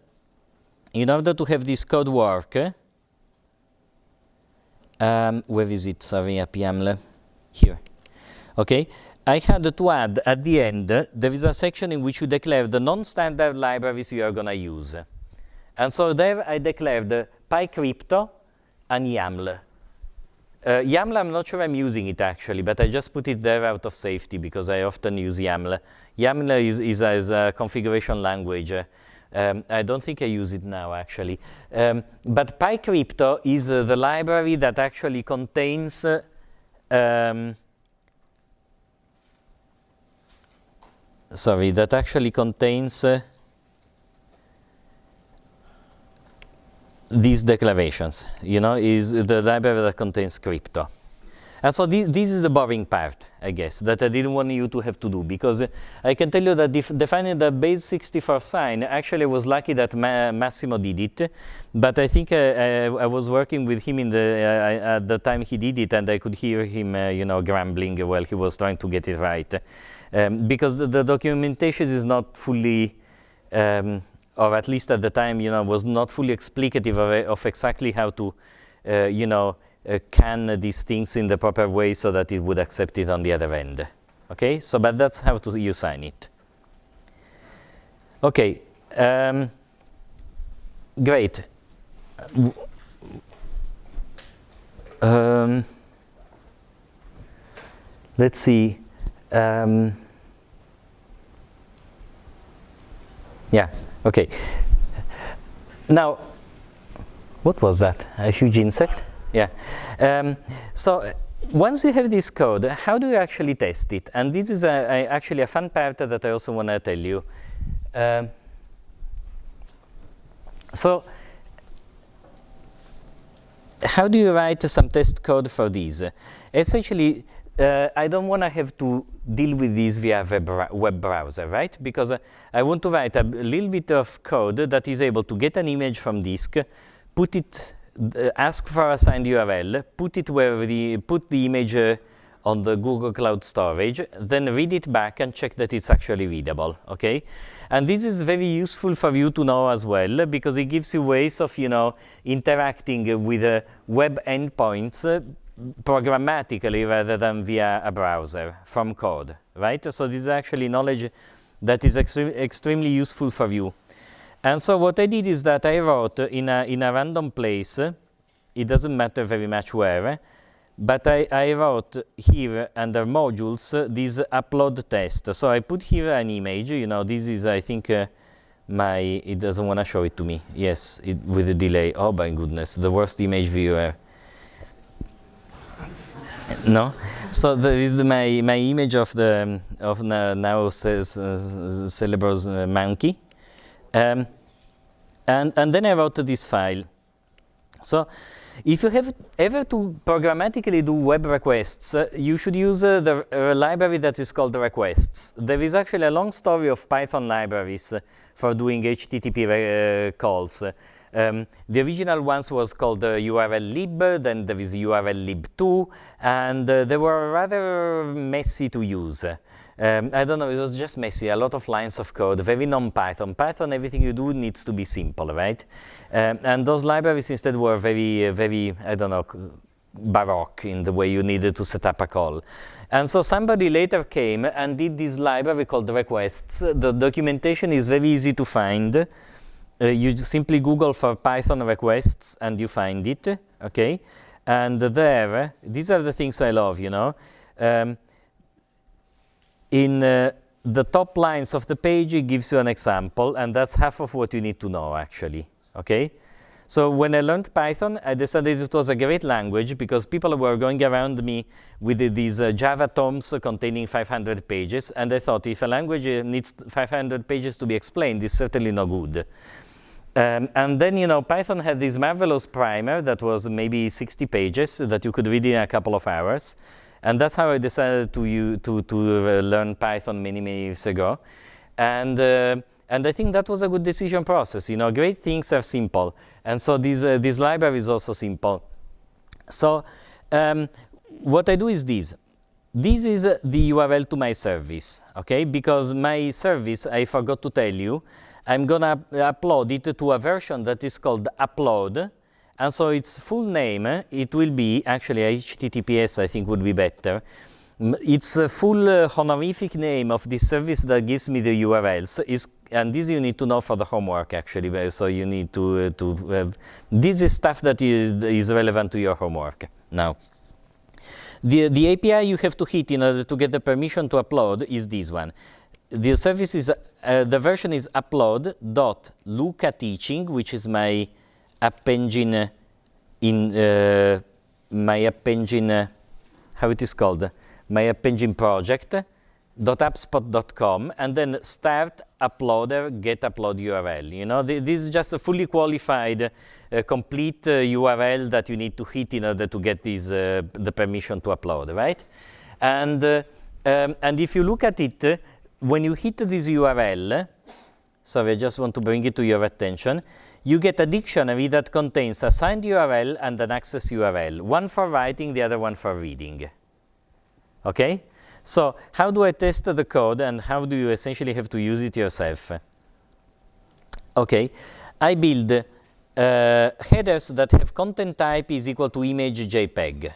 in order to have this code work, where is it? Sorry, API YAML. Here. Okay. I had to add at the end, there is a section in which you declare the non-standard libraries you are going to use. And so there I declared PyCrypto and YAML. YAML, I'm not sure I'm using it actually, but I just put it there out of safety because I often use YAML. YAML is a configuration language. I don't think I use it now actually. But PyCrypto is the library that actually contains these declarations, is the library that contains crypto. And so this is the boring part, I guess, that I didn't want you to have to do, because I can tell you that defining the base 64 sign, actually I was lucky that Massimo did it, but I think I was working with him at the time he did it, and I could hear him, grumbling while he was trying to get it right, because the documentation is not fully, or at least at the time, was not fully explicative of exactly how to, can these things in the proper way so that it would accept it on the other end. Okay, so but that's how you sign it. Okay, great. Let's see. Yeah, okay. Now, what was that? A huge insect? Yeah. So once you have this code, how do you actually test it? And this is actually a fun part that I also want to tell you. So how do you write some test code for these? Essentially, I don't want to have to deal with these via web browser, right? Because I want to write a little bit of code that is able to get an image from disk, put it, ask for a signed URL, put it put the image on the Google Cloud storage, then read it back and check that it's actually readable, okay? And this is very useful for you to know as well, because it gives you ways of, interacting with web endpoints programmatically rather than via a browser from code, right? So this is actually knowledge that is extremely useful for you. And so what I did is that I wrote in a random place, it doesn't matter very much where, but I wrote here under modules this upload test. So I put here an image, this is, I think, it doesn't want to show it to me. Yes, with a delay. Oh my goodness, the worst image viewer. No, so there is my image of the now Celebr's monkey, and then I wrote this file. So if you have ever to programmatically do web requests, you should use the library that is called requests. There is actually a long story of Python libraries for doing HTTP calls. The original ones was called URL lib, then there is URL lib2, and they were rather messy to use. I don't know, it was just messy, a lot of lines of code, very non-Python. Python, everything you do needs to be simple, right? And those libraries instead were very, very, I don't know, baroque in the way you needed to set up a call. And so somebody later came and did this library called requests. The documentation is very easy to find. You just simply Google for Python requests and you find it, okay? And there, these are the things I love, in the top lines of the page, it gives you an example, and that's half of what you need to know, actually, okay? So when I learned Python, I decided it was a great language because people were going around me with these Java tomes containing 500 pages, and I thought if a language needs 500 pages to be explained, it's certainly no good. And then, Python had this marvelous primer that was maybe 60 pages that you could read in a couple of hours. And that's how I decided to learn Python many, many years ago. And I think that was a good decision process. Great things are simple. And so this library is also simple. So what I do is this. This is the URL to my service, okay? Because my service, I forgot to tell you, I'm going to upload it to a version that is called upload. And so its full name, it will be, actually HTTPS I think would be better. Its full honorific name of this service that gives me the URLs is, and this you need to know for the homework actually, so you need to this is stuff that is relevant to your homework. Now, the API you have to hit in order to get the permission to upload is this one. The service is, the version is upload.lucateaching, which is my app engine how it is called? My app engine project. .appspot.com, and then start uploader get upload URL. You know, this is just a fully qualified complete URL that you need to hit in order to get these the permission to upload, right? And if you look at it, when you hit this URL, sorry, I just want to bring it to your attention, you get a dictionary that contains a signed URL and an access URL, one for writing, the other one for reading. Okay? So how do I test the code, and how do you essentially have to use it yourself? Okay, I build headers that have content type is equal to image JPEG.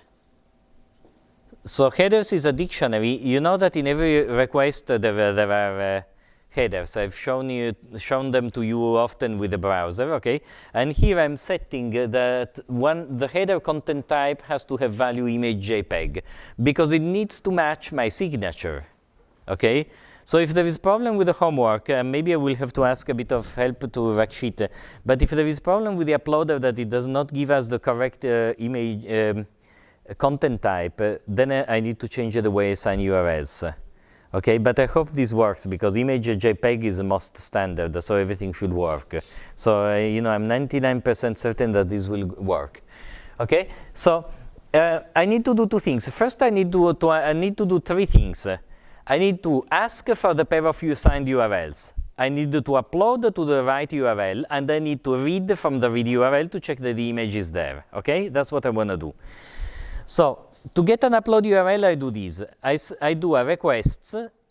So headers is a dictionary. You know that in every request there are headers. I've shown them to you often with the browser, okay? And here I'm setting that the header content type has to have value image JPEG because it needs to match my signature, okay? So if there is problem with the homework, maybe I will have to ask a bit of help to Rakshit, but if there is problem with the uploader that it does not give us the correct image content type, then I need to change the way I assign URLs. Okay, but I hope this works because image JPEG is the most standard, so everything should work. So, you know, I'm 99% certain that this will work. Okay, so I need to do two things. First, I need to do three things. I need to ask for the pair of assigned URLs. I need to upload to the right URL, and I need to read from the read URL to check that the image is there. Okay, that's what I want to do. So, to get an upload URL, I do this. I do a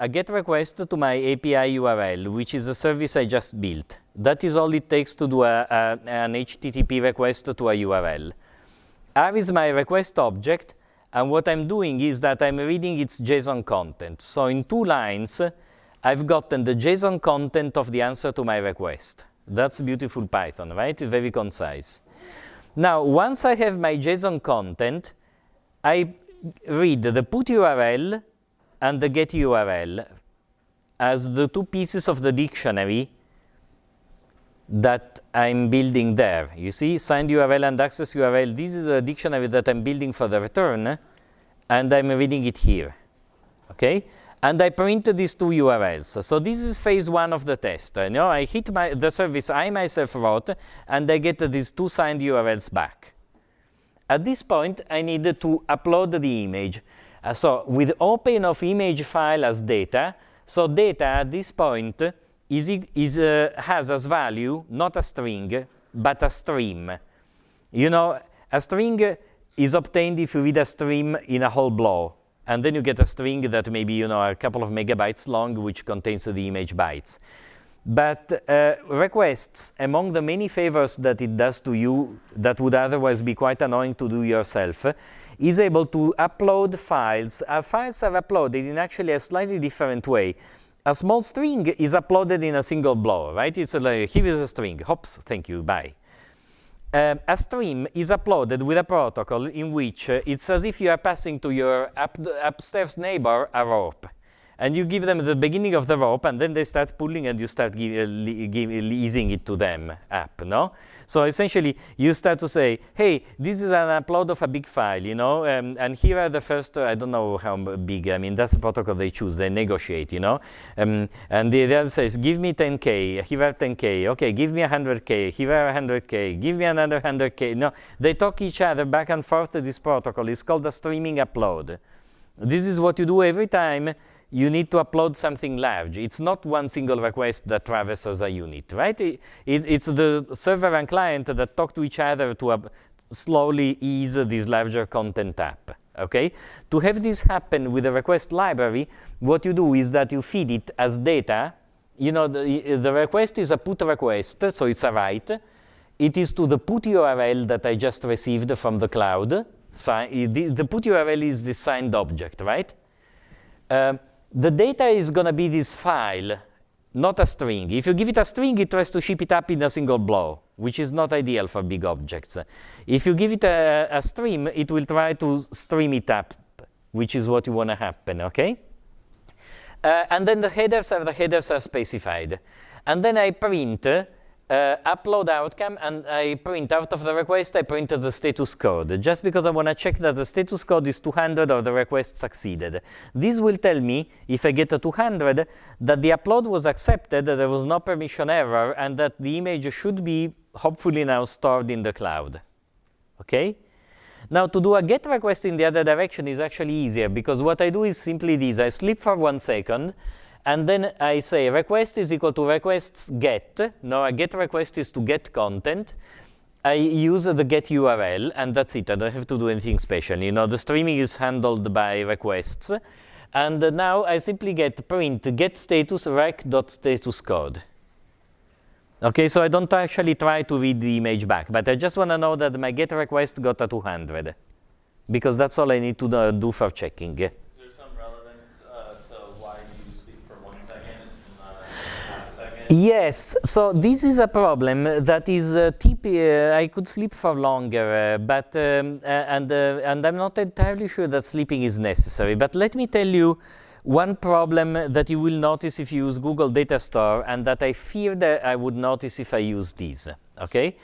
get request to my API URL, which is a service I just built. That is all it takes to do an HTTP request to a URL. R is my request object, and what I'm doing is that I'm reading its JSON content. So in 2 lines, I've gotten the JSON content of the answer to my request. That's beautiful Python, right? It's very concise. Now, once I have my JSON content, I read the put URL and the get URL as the 2 pieces of the dictionary that I'm building there. You see, signed URL and access URL, this is a dictionary that I'm building for the return, and I'm reading it here, okay? And I print these 2 URLs. So this is phase 1 of the test. You know, I hit the service I myself wrote, and I get these 2 signed URLs back. At this point, I need to upload the image. So with open of image file as data, so data at this point has as value not a string, but a stream. You know, a string is obtained if you read a stream in a whole blow. And then you get a string that maybe, you know, a couple of megabytes long, which contains the image bytes. But requests, among the many favors that it does to you that would otherwise be quite annoying to do yourself, is able to upload files. Files are uploaded in actually a slightly different way. A small string is uploaded in a single blow, right? It's like, here is a string, hops, thank you, bye. A stream is uploaded with a protocol in which it's as if you are passing to your upstairs neighbor a rope. And you give them the beginning of the rope, and then they start pulling, and you start easing it to them up, no? So essentially, you start to say, hey, this is an upload of a big file, you know, and here are the first, I don't know how big, I mean, that's the protocol they choose, they negotiate, you know? And the other says, give me 10K, here are 10K, okay, give me 100K, here are 100K, give me another 100K. No, they talk each other back and forth. This protocol is called a streaming upload. This is what you do every time you need to upload something large. It's not one single request that traverses a unit, right? It's the server and client that talk to each other to slowly ease this larger content up, okay? To have this happen with a request library, what you do is that you feed it as data. You know, the request is a put request, so it's a write. It is to the put URL that I just received from the cloud. The put URL is the signed object, right? The data is going to be this file, not a string. If you give it a string, it tries to ship it up in a single blow, which is not ideal for big objects. If you give it a stream, it will try to stream it up, which is what you want to happen, okay? And then the headers are specified. And then I print upload outcome, and I print out of the request, I print the status code, just because I want to check that the status code is 200 or the request succeeded. This will tell me, if I get a 200, that the upload was accepted, that there was no permission error, and that the image should be hopefully now stored in the cloud. Okay? Now, to do a GET request in the other direction is actually easier, because what I do is simply this. I sleep for 1 second, and then I say request is equal to requests get. Now, a GET request is to get content. I use the get URL, and that's it. I don't have to do anything special. You know, the streaming is handled by requests. And now I simply get print get status rec.status code. Okay, so I don't actually try to read the image back, but I just want to know that my get request got a 200, because that's all I need to do for checking. Is there some relevance to why you sleep for 1 second and not half a second? Yes, so this is a problem that is I could sleep for longer, but and I'm not entirely sure that sleeping is necessary. But let me tell you one problem that you will notice if you use Google Data Store, and that I fear that I would notice if I use these. Okay,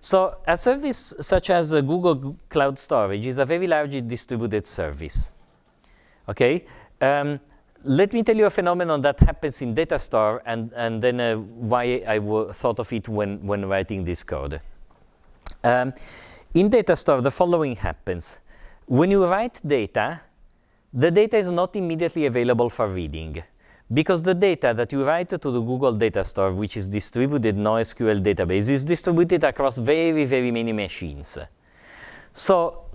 so a service such as Google Cloud Storage is a very largely distributed service. Okay. Let me tell you a phenomenon that happens in Data Store, and then why I thought of it when writing this code. In Data Store, the following happens. When you write data, the data is not immediately available for reading, because the data that you write to the Google Data Store, which is distributed NoSQL database, is distributed across very, very many machines. So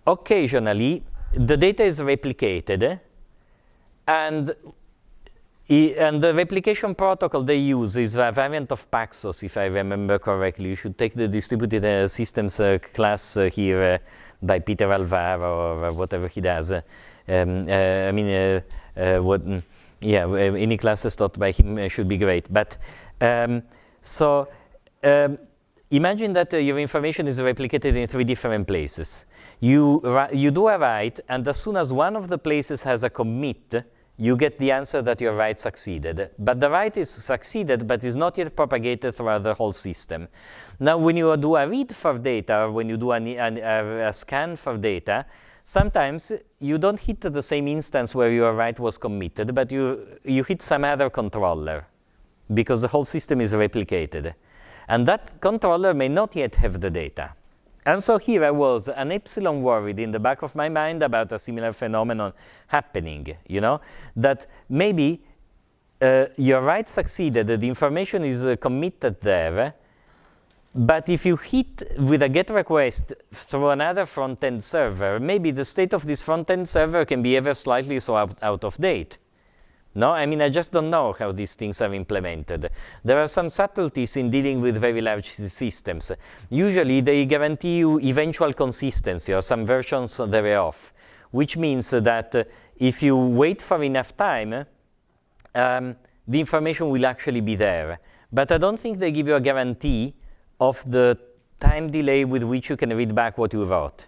occasionally, the data is replicated, and the replication protocol they use is a variant of Paxos, if I remember correctly. You should take the distributed systems class here by Peter Alvaro or whatever he does. Any classes taught by him should be great. But imagine that your information is replicated in 3 different places. You do a write, and as soon as one of the places has a commit, you get the answer that your write succeeded. But the write is succeeded, but is not yet propagated throughout the whole system. Now, when you do a read for data, or when you do a scan for data, sometimes you don't hit the same instance where your write was committed, but you hit some other controller, because the whole system is replicated. And that controller may not yet have the data. And so here I was an epsilon worried in the back of my mind about a similar phenomenon happening, you know, that maybe your write succeeded, the information is committed there, but if you hit with a GET request through another front-end server, maybe the state of this front-end server can be ever slightly so out of date. No, I mean, I just don't know how these things are implemented. There are some subtleties in dealing with very large systems. Usually, they guarantee you eventual consistency, or some versions thereof, which means that if you wait for enough time, the information will actually be there. But I don't think they give you a guarantee of the time delay with which you can read back what you wrote.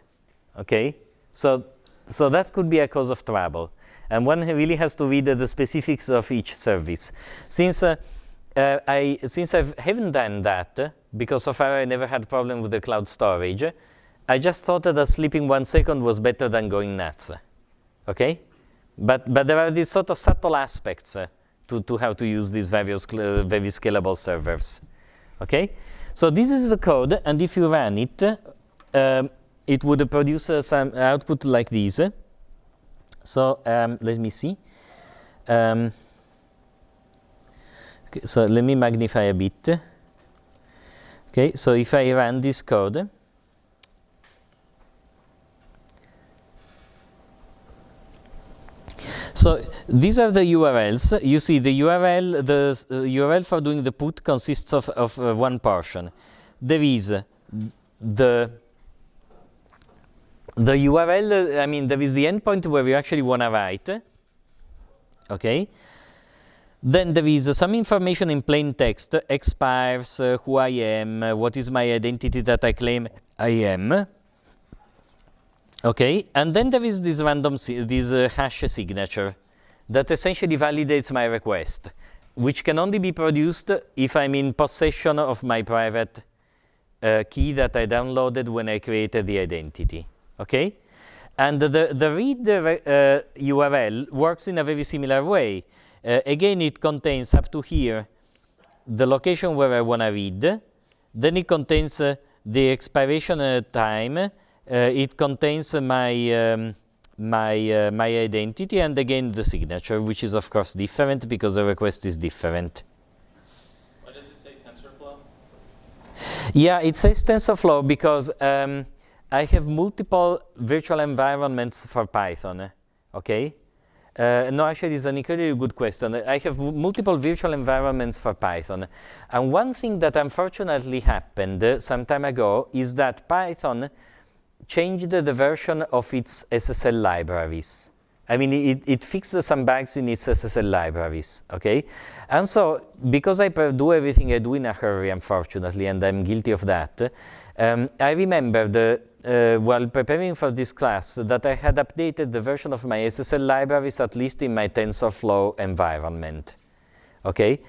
Okay? So that could be a cause of trouble. And one really has to read the specifics of each service. Since I haven't done that, because so far I never had problem with the cloud storage, I just thought that sleeping 1 second was better than going nuts. Okay? But there are these sort of subtle aspects to how to use these various very scalable servers. Okay? So this is the code, and if you run it, it would produce some output like this. So let me see. Okay, so let me magnify a bit. Okay, so if I run this code, so these are the URLs. You see the URL, the URL for doing the put consists of one portion. There is the URL, I mean, there is the endpoint where you actually want to write. Okay. Then there is some information in plain text, expires, who I am, what is my identity that I claim I am. Okay. And then there is this random, this hash signature that essentially validates my request. which can only be produced if I'm in possession of my private key that I downloaded when I created the identity, okay? And the read URL works in a very similar way. Again, it contains up to here the location where I want to read. Then it contains the expiration time. It contains my my identity, and again the signature, which is of course different because the request is different. What does it say, TensorFlow? Yeah, it says TensorFlow because I have multiple virtual environments for Python, okay? No, actually, it's an incredibly good question. I have multiple virtual environments for Python. And one thing that unfortunately happened some time ago is that Python changed the version of its SSL libraries. I mean, it fixed some bugs in its SSL libraries, okay? And so, because I do everything I do in a hurry, unfortunately, and I'm guilty of that, I remember while preparing for this class that I had updated the version of my SSL libraries, at least in my TensorFlow environment, okay?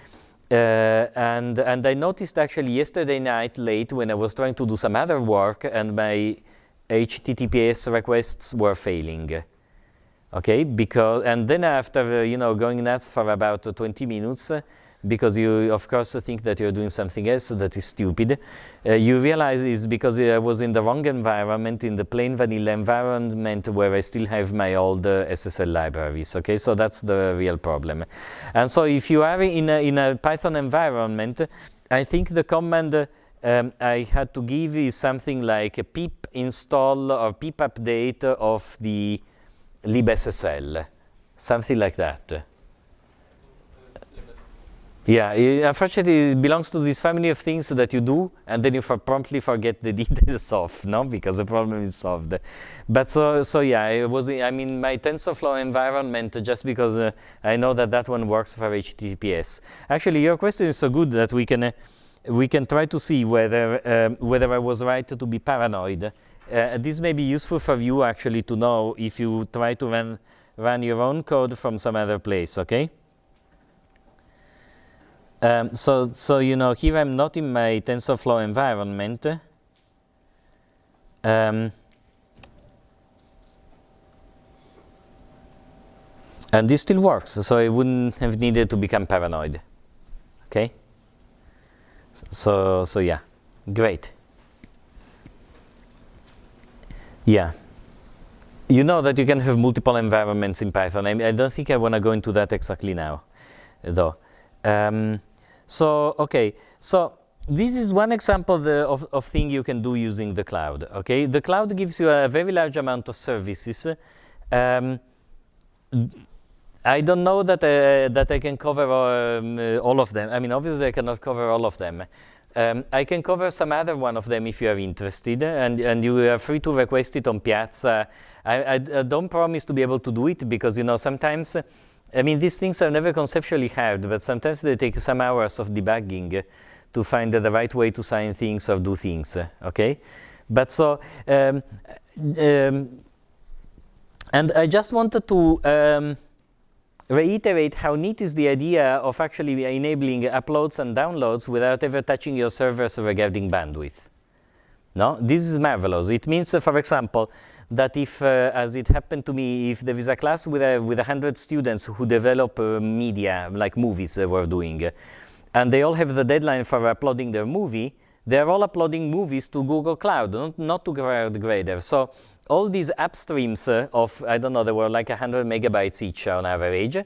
And I noticed actually yesterday night late when I was trying to do some other work and my HTTPS requests were failing. Okay, and then after going nuts for about 20 minutes, because you of course think that you're doing something else that is stupid, you realize it's because I was in the wrong environment, in the plain vanilla environment where I still have my old SSL libraries. Okay, so that's the real problem. And so if you are in a Python environment, I think the command I had to give is something like a pip install or pip update of the libSSL, something like that. Yeah, unfortunately, it belongs to this family of things that you do, and then you promptly forget the details of, no, because the problem is solved. But so yeah, I'm in my TensorFlow environment just because I know that one works for HTTPS. Actually, your question is so good that we can try to see whether I was right to be paranoid. This may be useful for you actually to know if you try to run your own code from some other place, okay? So here I'm not in my TensorFlow environment. And this still works, so I wouldn't have needed to become paranoid, okay? So yeah, great. Yeah, you know that you can have multiple environments in Python. I don't think I want to go into that exactly now, though. So this is one example of thing you can do using the cloud. Okay, the cloud gives you a very large amount of services. I don't know that I can cover all of them. I mean, obviously I cannot cover all of them. I can cover some other one of them if you are interested, and you are free to request it on Piazza. I don't promise to be able to do it because sometimes, I mean, these things are never conceptually hard, but sometimes they take some hours of debugging to find the right way to sign things or do things. Okay, but so and I just wanted to reiterate how neat is the idea of actually enabling uploads and downloads without ever touching your servers regarding bandwidth. No, this is marvelous. It means, for example, that if, as it happened to me, if there is a class with 100 students who develop media, like movies they were doing, and they all have the deadline for uploading their movie, they're all uploading movies to Google Cloud, not to GradeGrader. So all these upstreams of, I don't know, there were like 100 megabytes each on average,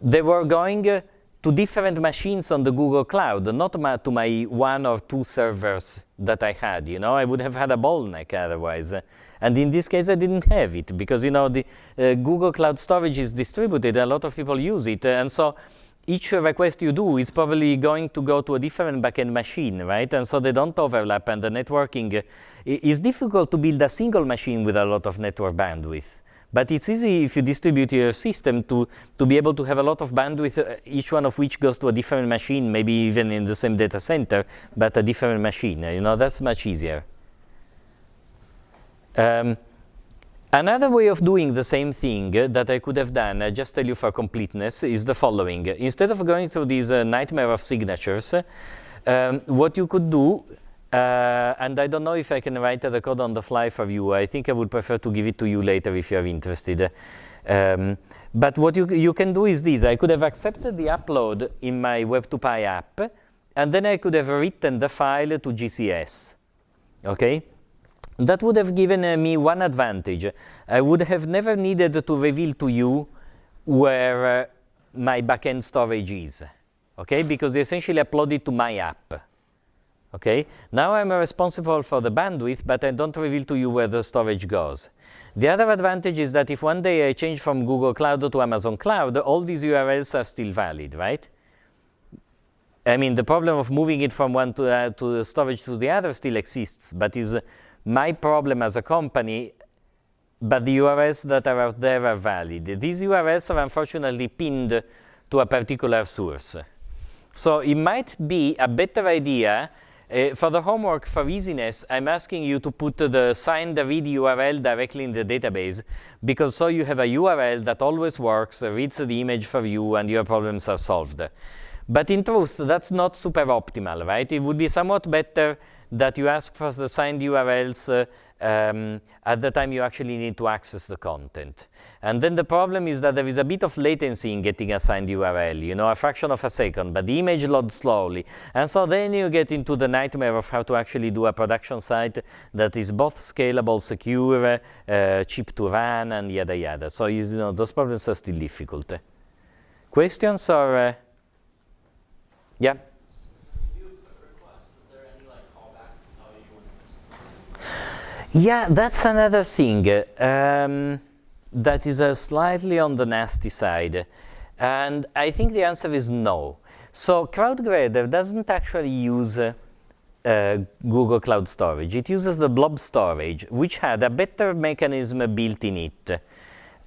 they were going to different machines on the Google Cloud, not to my 1 or 2 servers that I had. I would have had a bottleneck otherwise. And in this case, I didn't have it because, the Google Cloud storage is distributed. A lot of people use it. And so each request you do is probably going to go to a different backend machine, right? And so they don't overlap, and the networking is difficult to build a single machine with a lot of network bandwidth. But it's easy if you distribute your system to be able to have a lot of bandwidth, each one of which goes to a different machine, maybe even in the same data center, but a different machine. That's much easier. Another way of doing the same thing that I could have done, I just tell you for completeness, is the following. Instead of going through this nightmare of signatures, what you could do, and I don't know if I can write the code on the fly for you. I think I would prefer to give it to you later if you are interested. But what you can do is this. I could have accepted the upload in my Web2Py app, and then I could have written the file to GCS. Okay? That would have given me one advantage. I would have never needed to reveal to you where my backend storage is. Okay? Because you essentially upload it to my app. Okay? Now I'm responsible for the bandwidth, but I don't reveal to you where the storage goes. The other advantage is that if one day I change from Google Cloud to Amazon Cloud, all these URLs are still valid, right? I mean, the problem of moving it from one to the storage to the other still exists, but is my problem as a company, but the URLs that are out there are valid. These URLs are unfortunately pinned to a particular source. So it might be a better idea. For the homework, for easiness, I'm asking you to put the signed read URL directly in the database, because so you have a URL that always works, reads the image for you, and your problems are solved. But in truth, that's not super optimal, right? It would be somewhat better that you ask for the signed URLs at the time you actually need to access the content. And then the problem is that there is a bit of latency in getting a signed URL, you know, a fraction of a second, but the image loads slowly. And so then you get into the nightmare of how to actually do a production site that is both scalable, secure, cheap to run, and yada yada. So, you know, those problems are still difficult. Questions or? Yeah? When you do a request, is there any like callback to tell you when it's? Yeah, that's another thing that is slightly on the nasty side. And I think the answer is no. So CrowdGrader doesn't actually use Google Cloud Storage. It uses the blob storage, which had a better mechanism built in it.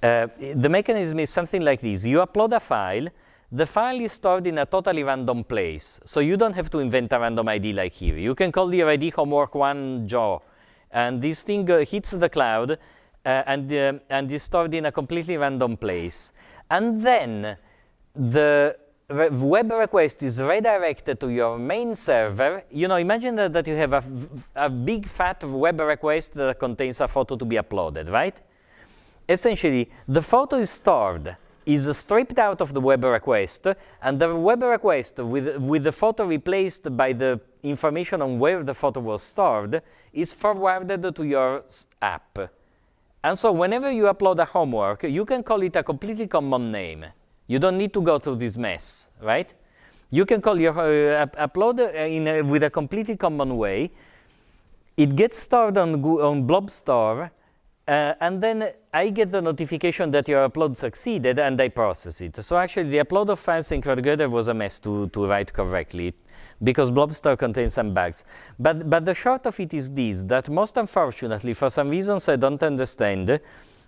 The mechanism is something like this. You upload a file. The file is stored in a totally random place. So you don't have to invent a random ID like here. You can call your ID homework1 Joe. And this thing hits the cloud and is stored in a completely random place. And then the web request is redirected to your main server. You know, imagine that you have a big fat web request that contains a photo to be uploaded, right? Essentially, the photo is stored, is stripped out of the web request, and the web request with the photo replaced by the information on where the photo was stored is forwarded to your app. And so whenever you upload a homework, you can call it a completely common name. You don't need to go through this mess, right? You can call your upload with a completely common way. It gets stored on Blobstore, and then I get the notification that your upload succeeded, and I process it. So actually, the upload of files in CrowdGrader was a mess to write correctly, because Blobstore contains some bugs. But the short of it is this, that most unfortunately, for some reasons I don't understand,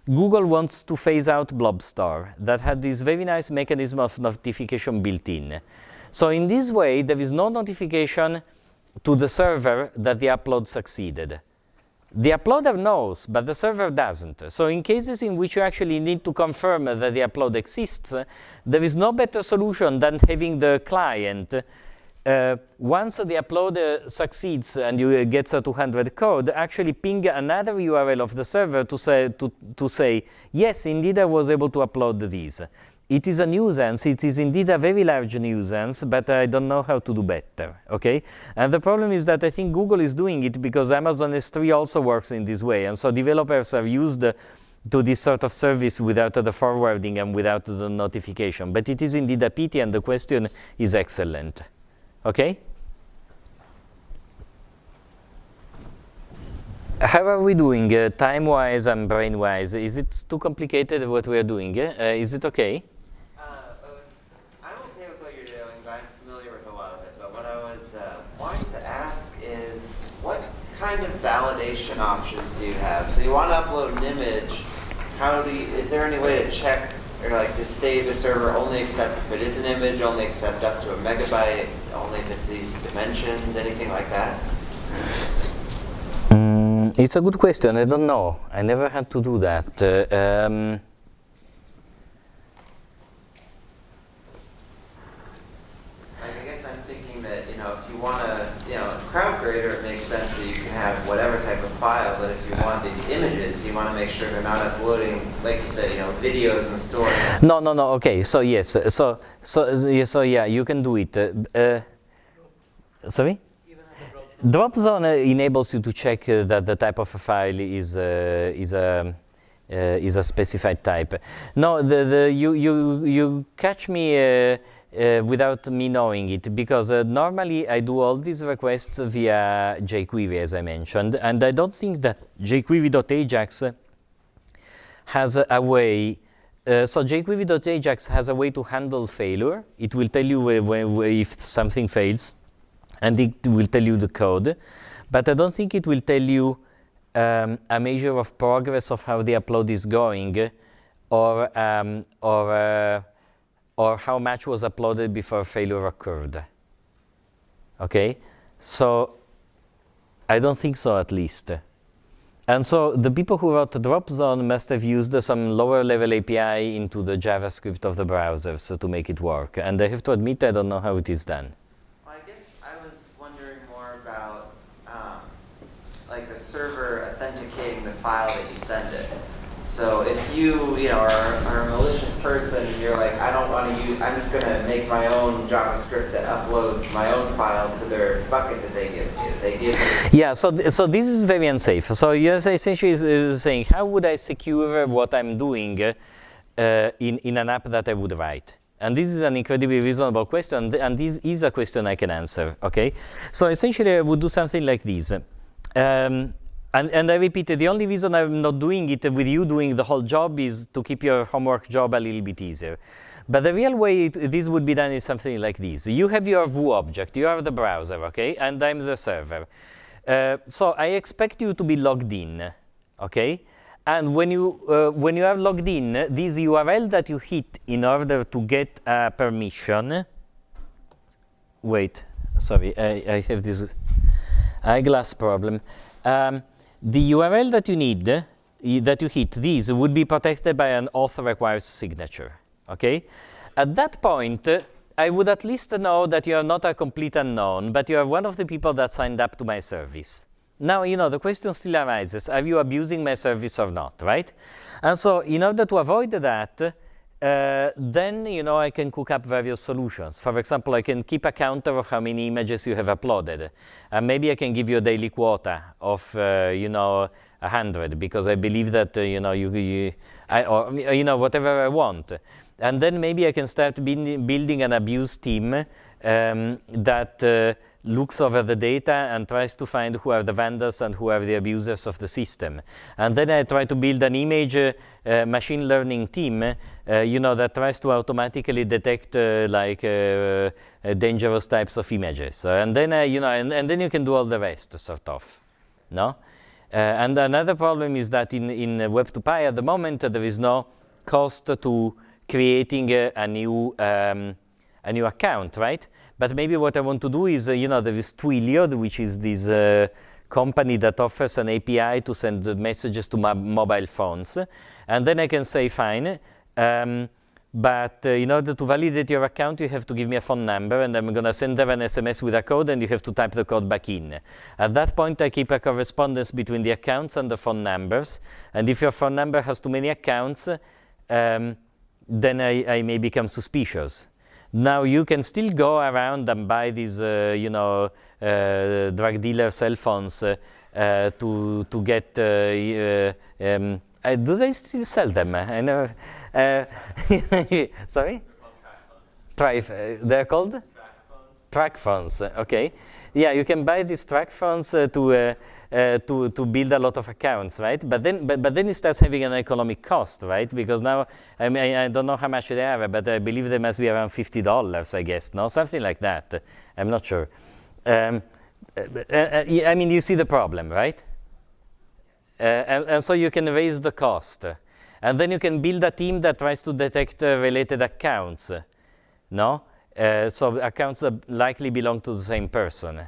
Google wants to phase out Blobstore that had this very nice mechanism of notification built in. So in this way, there is no notification to the server that the upload succeeded. The uploader knows, but the server doesn't. So in cases in which you actually need to confirm that the upload exists, there is no better solution than having the client, once the upload succeeds and you get a 200 code, actually ping another URL of the server to say, yes, indeed I was able to upload these. It is a nuisance. It is indeed a very large nuisance, but I don't know how to do better, okay? And the problem is that I think Google is doing it because Amazon S3 also works in this way, and so developers are used to this sort of service without the forwarding and without the notification. But it is indeed a pity, and the question is excellent, okay? How are we doing, time-wise and brain-wise? Is it too complicated what we are doing? Is it okay? I'm okay with what you're doing, but I'm familiar with a lot of it. But what I was wanting to ask is, what kind of validation options do you have? So you want to upload an image. Is there any way to check, or like to say the server only accept if it is an image, only accept up to a megabyte, only if it's these dimensions, anything like that? It's a good question. I don't know. I never had to do that. I guess I'm thinking that, if you want to, with crowd grader, it makes sense that you can have whatever type of file, but if you want these images, you want to make sure they're not uploading, like you said, videos and storing them. No. Okay. So yes. So yeah, you can do it. Sorry. Drop zone enables you to check that the type of a file is a specified type. No, you catch me without me knowing it, because normally I do all these requests via jQuery, as I mentioned, and I don't think that jQuery.ajax has a way. So jQuery.ajax has a way to handle failure. It will tell you if something fails, and it will tell you the code, but I don't think it will tell you a measure of progress of how the upload is going, or how much was uploaded before failure occurred. Okay, so I don't think so, at least. And so the people who wrote Dropzone must have used some lower level API into the JavaScript of the browsers to make it work. And I have to admit, I don't know how it is done. Well, I guess I was wondering more about like the server authenticating the file that you send it. So if you, are a malicious person and you're like, I don't want to use, I'm just going to make my own JavaScript that uploads my own file to their bucket that they give you. They give you. Yeah, so this is very unsafe. So you're essentially is saying, how would I secure what I'm doing in an app that I would write? And this is an incredibly reasonable question, and this is a question I can answer, okay? So essentially I would do something like this. And I repeat, the only reason I'm not doing it with you doing the whole job is to keep your homework job a little bit easier. But the real way this would be done is something like this. You have your Vue object, you are the browser, okay? And I'm the server. So I expect you to be logged in, okay? And when you are logged in, this URL that you hit in order to get permission, wait, sorry, I have this eyeglass problem. The URL that you need, that you hit, these would be protected by an auth requires signature, okay? At that point, I would at least know that you are not a complete unknown, but you are one of the people that signed up to my service. Now, the question still arises, are you abusing my service or not, right? And so in order to avoid that, then, I can cook up various solutions. For example, I can keep a counter of how many images you have uploaded. And maybe I can give you a daily quota of, 100, because I believe that, whatever I want. And then maybe I can start building an abuse team that looks over the data and tries to find who are the vendors and who are the abusers of the system. And then I try to build an image machine learning team, that tries to automatically detect dangerous types of images. And then, and then you can do all the rest, sort of, no? And another problem is that in Web2Py at the moment, there is no cost to creating a new account, right? But maybe what I want to do is, there is Twilio, which is this company that offers an API to send messages to mobile phones. And then I can say, fine, but in order to validate your account, you have to give me a phone number, and I'm going to send them an SMS with a code, and you have to type the code back in. At that point, I keep a correspondence between the accounts and the phone numbers. And if your phone number has too many accounts, then I may become suspicious. Now you can still go around and buy these, drug dealer cell phones to get. Do they still sell them? I know. Sorry. They're called track phones. Okay. Yeah, you can buy these track phones to build a lot of accounts, right? But then it starts having an economic cost, right? Because now I don't know how much they are, but I believe they must be around $50, I guess, no, something like that. I'm not sure. I mean, you see the problem, right? And so you can raise the cost, and then you can build a team that tries to detect related accounts, no? So accounts that likely belong to the same person.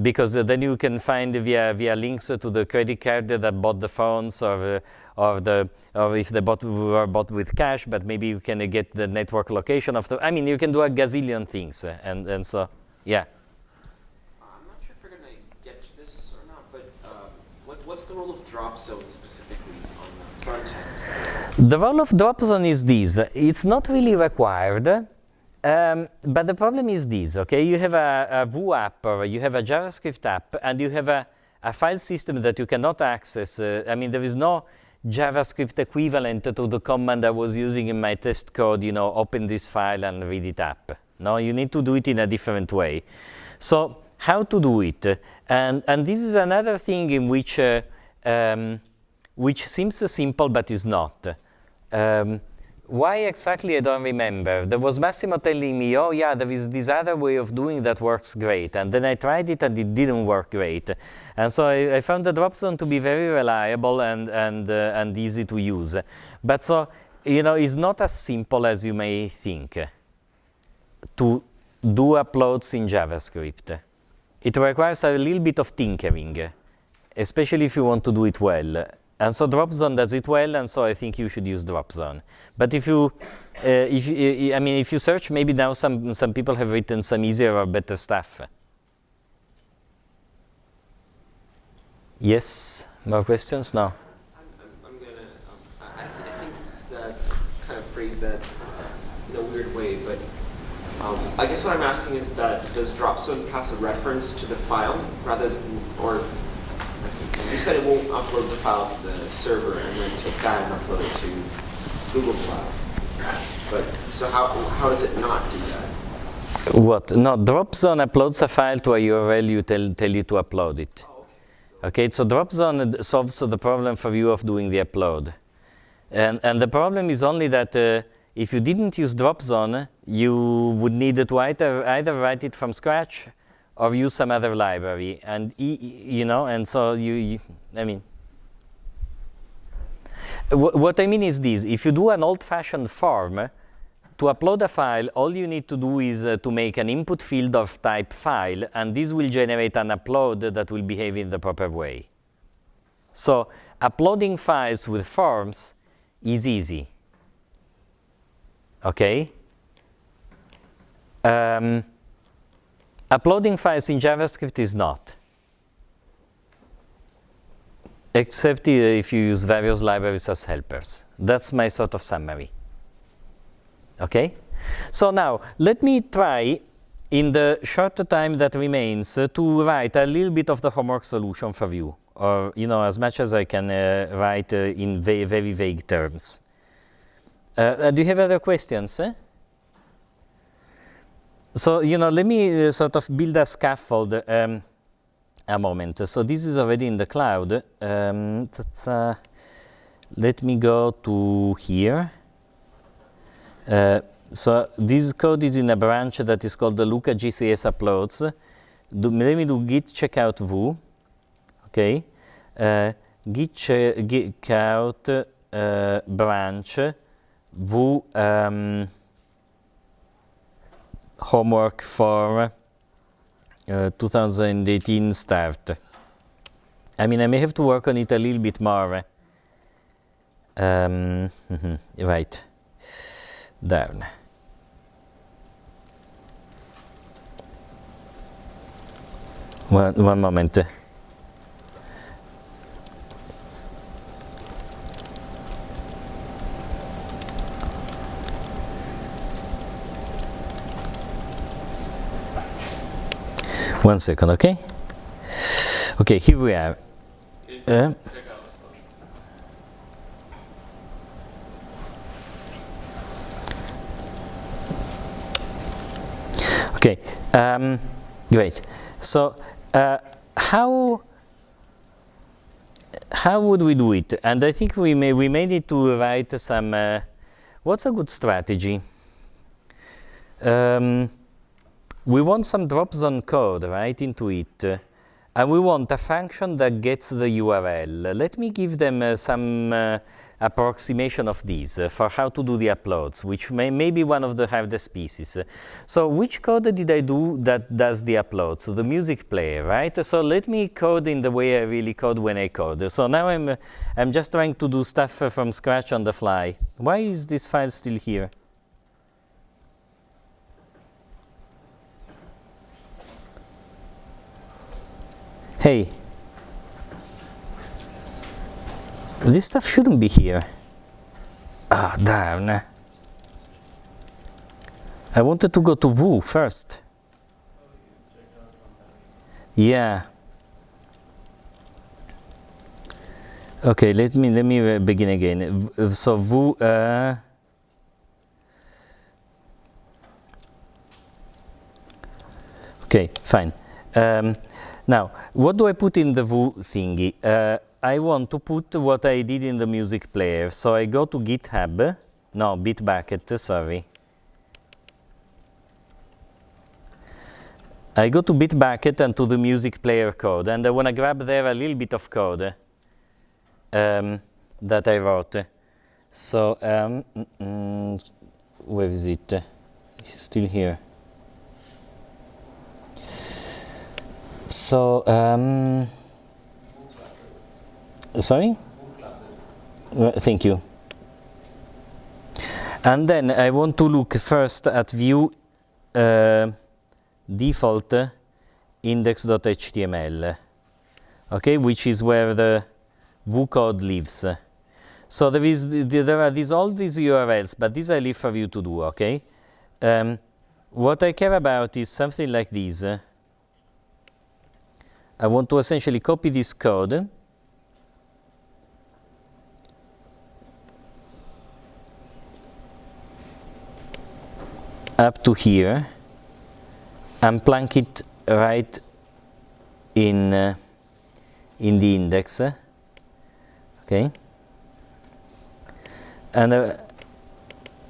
because then you can find via links to the credit card that bought the phones, or if they were bought with cash, but maybe you can get the network location of the. I mean, you can do a gazillion things, and so yeah. I'm not sure if we're going to get to this or not, but what's the role of drop zone specifically on the front end? The role of drop zone is this. It's not really required. But the problem is this, okay? You have a Vue app, or you have a JavaScript app, and you have a file system that you cannot access. I mean, there is no JavaScript equivalent to the command I was using in my test code, open this file and read it up. No, you need to do it in a different way. So how to do it? And this is another thing in which seems simple but is not. Why exactly, I don't remember. There was Massimo telling me, oh yeah, there is this other way of doing that works great. And then I tried it and it didn't work great. And so I found the drop zone to be very reliable and easy to use. But so, it's not as simple as you may think to do uploads in JavaScript. It requires a little bit of tinkering, especially if you want to do it well. And so Dropzone does it well, and so I think you should use Dropzone. But if you search, maybe now some people have written some easier or better stuff. Yes, more questions? No. I'm gonna. I think that kind of phrased that in a weird way, but I guess what I'm asking is that does Dropzone pass a reference to the file rather than, or you said it won't upload the file to the server and then take that and upload it to Google Cloud. But so how does it not do that? What? No, Dropzone uploads a file to a URL you tell you to upload it. Oh, okay, so Dropzone solves the problem for you of doing the upload. And the problem is only that if you didn't use Dropzone, you would need to either write it from scratch or use some other library, and and so I mean, what I mean is this: if you do an old-fashioned form, to upload a file, all you need to do is to make an input field of type file, and this will generate an upload that will behave in the proper way. So uploading files with forms is easy. Okay. Uploading files in JavaScript is not, except if you use various libraries as helpers. That's my sort of summary. Okay? So now, let me try, in the short time that remains, to write a little bit of the homework solution for you, or as much as I can write in very vague terms. Do you have other questions? So, let me sort of build a scaffold a moment. So this is already in the cloud. Let me go to here. So this code is in a branch that is called the Luca GCS uploads. Let me do git checkout Vue. Okay. Git checkout branch Vue homework for 2018 start. I mean, I may have to work on it a little bit more. Right. Down. One moment. One second, okay? Okay, here we are. Okay, great. So, how would we do it? And I think we may need to write some. What's a good strategy? We want some Dropzone code right into it, and we want a function that gets the URL. Let me give them some approximation of these for how to do the uploads, which may be one of the hardest pieces. So which code did I do that does the uploads? So the music player, right? So let me code in the way I really code when I code. So now I'm just trying to do stuff from scratch on the fly. Why is this file still here? Hey, this stuff shouldn't be here. Ah, darn. I wanted to go to Vue first. Yeah. Okay, let me begin again. So Vue. Okay, fine. Now, what do I put in the Vue thingy? I want to put what I did in the music player. So I go to GitHub, no, Bitbucket, sorry. I go to Bitbucket and to the music player code, and I want to grab there a little bit of code that I wrote. So, where is it? It's still here. So, sorry? Thank you. And then I want to look first at Vue default index.html, okay, which is where the Vue code lives. So there are all these URLs, but these I leave for you to do, okay? What I care about is something like this. I want to essentially copy this code up to here and plunk it right in the index, okay? And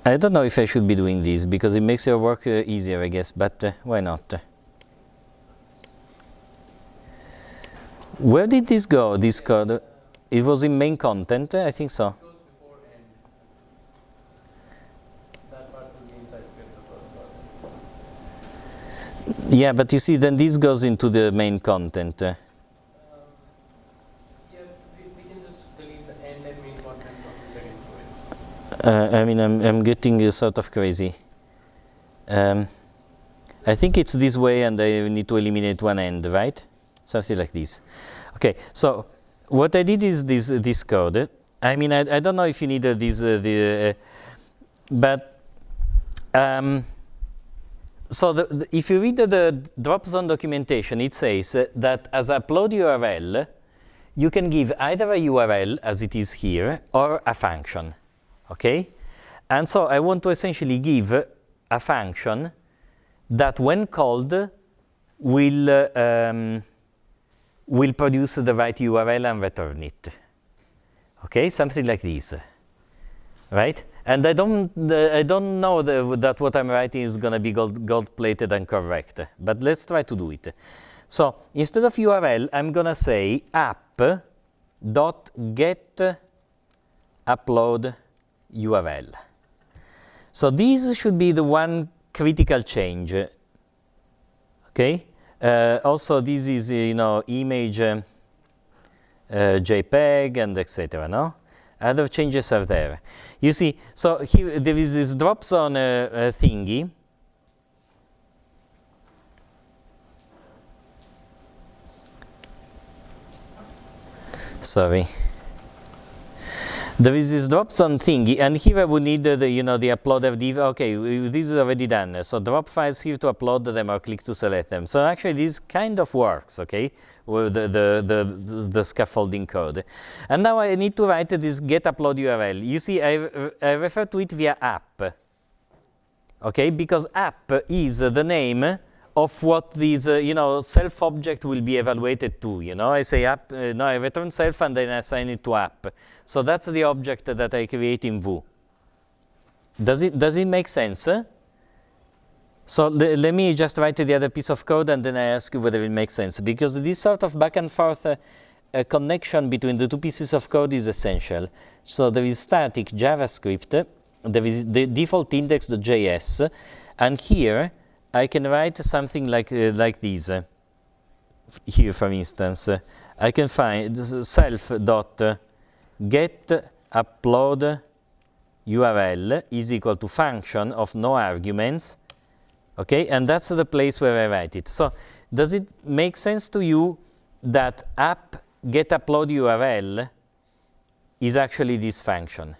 I don't know if I should be doing this because it makes your work easier, I guess, but why not? Where did this go, this code? It was in main content, I think so. Yeah, but you see, then this goes into the main content. Yeah, we can just delete the end and main content from the second point. I mean, I'm getting sort of crazy. I think it's this way, and I need to eliminate one end, right? Something like this. Okay, so what I did is this code. I mean, I don't know if you need this, but so if you read the drop-zone documentation, it says that as upload URL, you can give either a URL, as it is here, or a function, okay? And so I want to essentially give a function that, when called, will produce the right URL and return it, okay? Something like this, right? And I don't know that what I'm writing is going to be gold-plated and correct, but let's try to do it. So instead of URL, I'm going to say app.get upload URL. So this should be the one critical change, okay? Also, this is, image, JPEG, and etc., no? Other changes are there. You see, so here there is this drop-zone thingy. Sorry. There is this drop-zone thingy, and here I would need the uploader div. Okay, this is already done. So drop files here to upload them or click to select them. So actually this kind of works, okay, with the scaffolding code. And now I need to write this get upload URL. You see, I refer to it via app, okay, because app is the name of what this self object will be evaluated to. I say app, no, I return self and then I assign it to app. So that's the object that I create in Vue. Does it make sense? So let me just write the other piece of code and then I ask you whether it makes sense, because this sort of back and forth a connection between the two pieces of code is essential. So there is static JavaScript, there is the default index.js, and here I can write something like this. Here, for instance, I can find self.get upload URL is equal to function of no arguments. Okay, and that's the place where I write it. So does it make sense to you that app get upload URL is actually this function?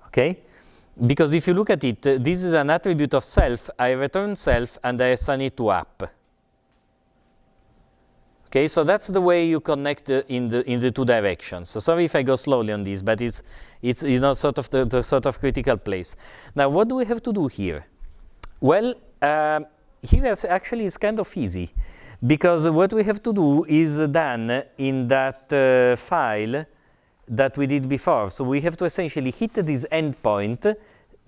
Okay, because if you look at it, this is an attribute of self. I return self and I assign it to app. Okay, so that's the way you connect in the two directions. So sorry if I go slowly on this, but it's you know, sort of the sort of critical place. Now, what do we have to do here? Well, here actually is kind of easy, because what we have to do is done in that file that we did before. So we have to essentially hit this endpoint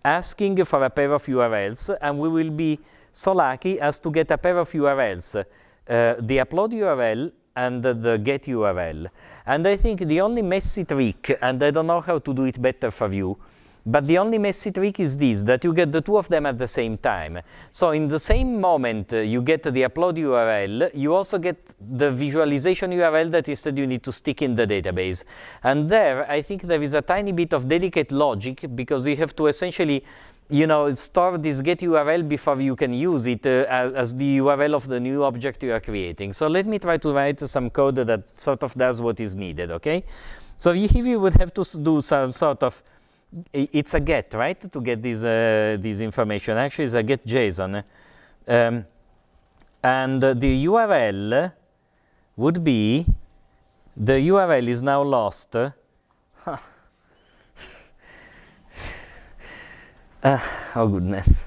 asking for a pair of URLs, and we will be so lucky as to get a pair of URLs. The upload URL and the get URL. And I think the only messy trick, and I don't know how to do it better for you, but the only messy trick is this, that you get the two of them at the same time. So in the same moment you get the upload URL, you also get the visualization URL that instead you need to stick in the database. And there, I think there is a tiny bit of delicate logic, because you have to essentially, you know, store this get URL before you can use it as the URL of the new object you are creating. So let me try to write some code that sort of does what is needed, okay? So here you would have to do some sort of, it's a get, right, to get this information. Actually, it's a get JSON. And the URL would be, the URL is now lost. Oh goodness.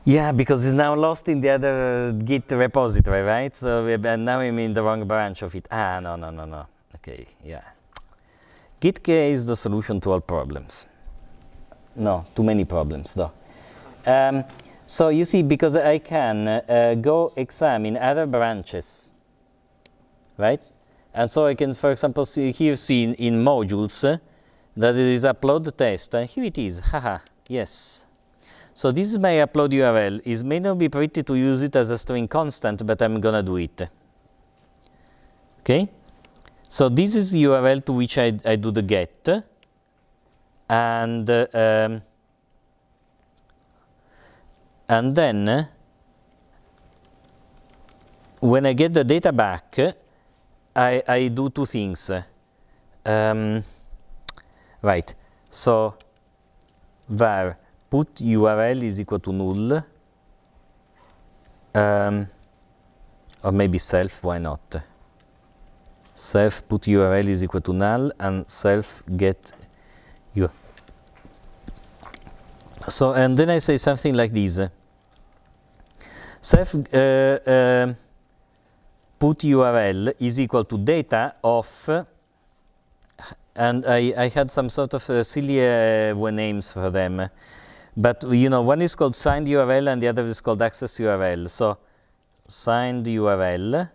Yeah, because it's now lost in the other Git repository, right? So and now I'm in the wrong branch of it. No. Okay, yeah. Git-K is the solution to all problems. No, too many problems, though. So you see, because I can go examine other branches, right? And so I can, for example, see in modules that it is upload test, and here it is, haha, yes. So this is my upload URL. It may not be pretty to use it as a string constant, but I'm gonna do it. Okay? So this is the URL to which I do the get, and then when I get the data back, I do two things. Right. So var put URL is equal to null, or maybe self. Why not? Self put URL is equal to null, and self get URL. So, and then I say something like this. Self put URL is equal to data of, and I had some sort of silly names for them. But, you know, one is called signed URL and the other is called access URL. So, signed URL.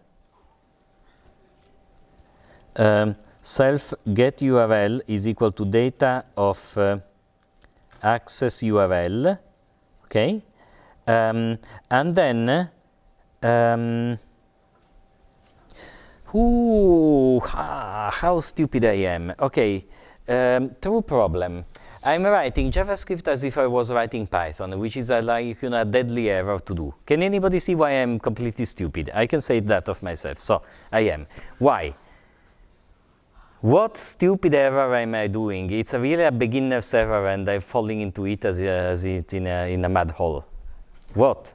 Self get URL is equal to data of access URL, okay, and then how stupid I am. Okay, true problem. I'm writing JavaScript as if I was writing Python, which is like, you know, a deadly error to do. Can anybody see why I'm completely stupid? I can say that of myself. So I am. Why? What stupid error am I doing? It's really a beginner's error, and I'm falling into it as it in a mud hole. What?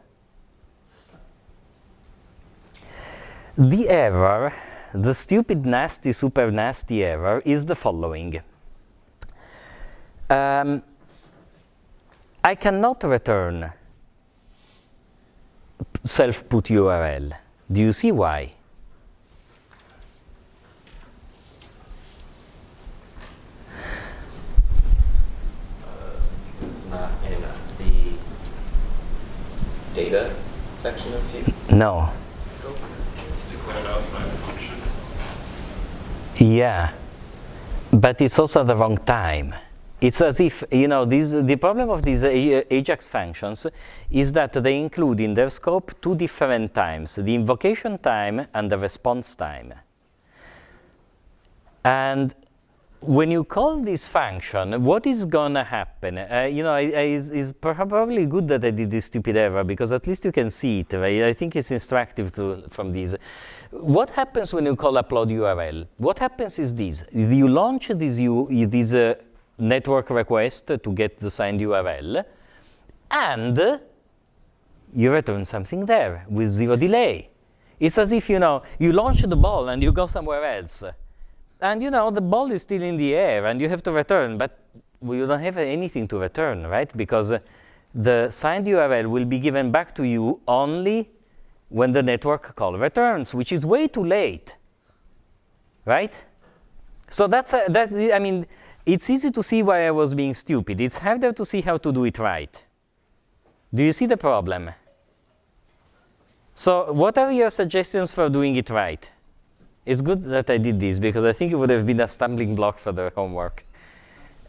The error, the stupid, nasty, super nasty error is the following. I cannot return self-put URL. Do you see why? It's not in the data section of Vue. No. Scope. It's declared outside the function. Yeah, but it's also the wrong time. It's as if, the problem of these Ajax functions is that they include in their scope two different times, the invocation time and the response time. And when you call this function, what is gonna happen? It's probably good that I did this stupid error, because at least you can see it, right? I think it's instructive from these. What happens when you call upload URL? What happens is this. You launch this network request to get the signed URL, and you return something there with zero delay. It's as if, you launch the ball and you go somewhere else. And, the ball is still in the air and you have to return, but you don't have anything to return, right? Because the signed URL will be given back to you only when the network call returns, which is way too late, right? So it's easy to see why I was being stupid. It's harder to see how to do it right. Do you see the problem? So what are your suggestions for doing it right? It's good that I did this, because I think it would have been a stumbling block for the homework.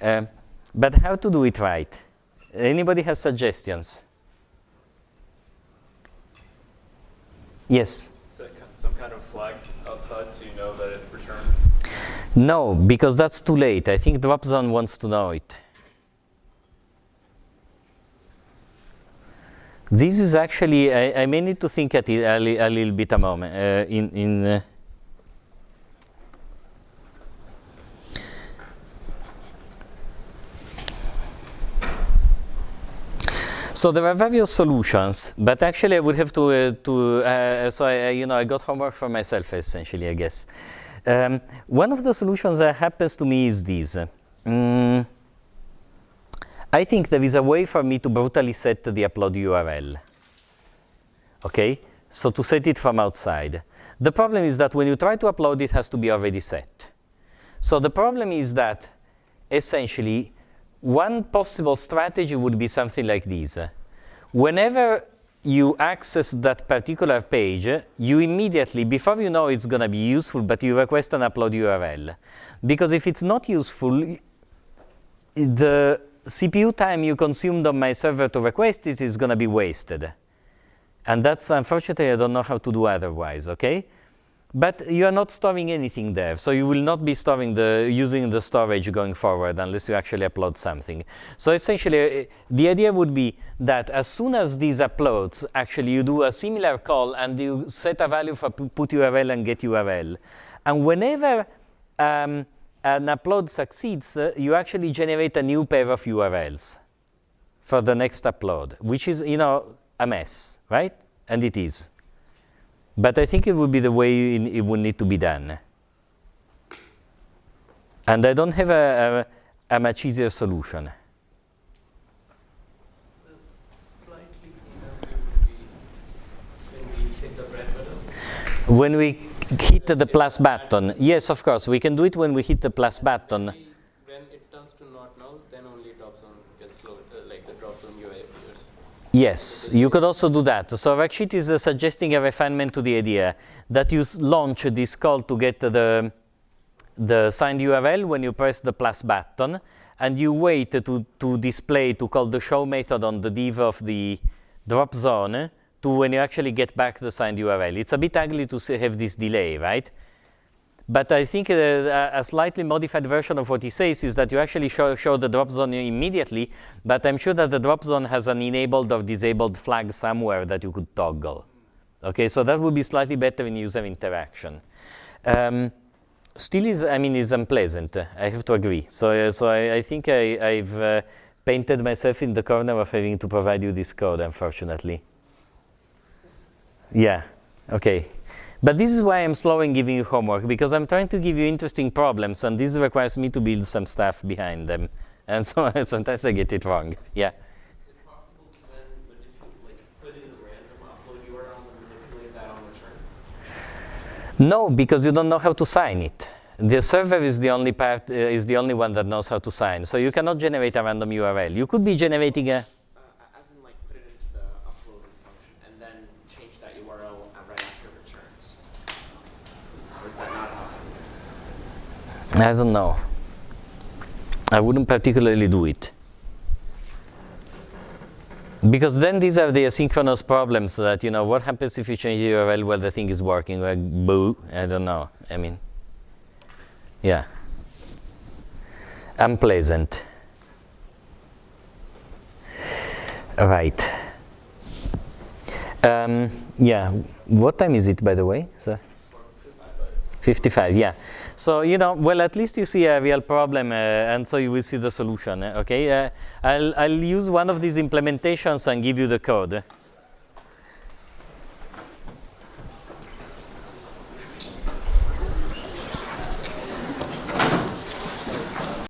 But how to do it right? Anybody has suggestions? Yes? Some kind of flag outside so you know that it returned? No, because that's too late. I think DropZone wants to know it. This is actually, I may need to think at it a little bit a moment. So there are various solutions, but actually I would have I got homework for myself essentially, I guess. One of the solutions that happens to me is this. I think there is a way for me to brutally set the upload URL. Okay, so to set it from outside. The problem is that when you try to upload, it has to be already set. So the problem is that essentially one possible strategy would be something like this. Whenever you access that particular page, you immediately, before you know it's going to be useful, but you request an upload URL. Because if it's not useful, the CPU time you consumed on my server to request it is going to be wasted. And that's, unfortunately, I don't know how to do otherwise, okay? But you are not storing anything there, so you will not be using the storage going forward unless you actually upload something. So essentially, the idea would be that as soon as these uploads, actually you do a similar call and you set a value for put URL and get URL. And whenever an upload succeeds, you actually generate a new pair of URLs for the next upload, which is, a mess, right? And it is. But I think it would be the way it would need to be done. And I don't have a much easier solution. Slightly easier would be when we hit the press button. When we hit the plus button, yes, of course, we can do it when we hit the plus button. When it turns to not null, then only DropZone gets loaded, like the DropZone UI appears. Yes, you could also do that. So Rakshit is suggesting a refinement to the idea that you launch this call to get the signed URL when you press the plus button, and you wait to display, to call the show method on the div of the drop zone to when you actually get back the signed URL. It's a bit ugly to have this delay, right? But I think a slightly modified version of what he says is that you actually show the drop zone immediately, but I'm sure that the drop zone has an enabled or disabled flag somewhere that you could toggle. Okay, so that would be slightly better in user interaction. Still is unpleasant, I have to agree. So I think I've painted myself in the corner of having to provide you this code, unfortunately. Yeah, okay. But this is why I'm slow in giving you homework, because I'm trying to give you interesting problems, and this requires me to build some stuff behind them. And so sometimes I get it wrong. Yeah? Is it possible to then put in the random upload URL and manipulate that on return? No, because you don't know how to sign it. The server is the only one that knows how to sign. So you cannot generate a random URL. You could be generating a... As in, put it into the upload function and then change that URL right after it returns. Or is that not possible? I don't know. I wouldn't particularly do it. Because then these are the asynchronous problems that, you know, what happens if you change the URL while the thing is working? Like, boo, I don't know. I mean, yeah. Unpleasant. Right. Yeah, what time is it, by the way? So 55, yeah. So, you know, well, at least you see a real problem, and so you will see the solution, okay? I'll use one of these implementations and give you the code.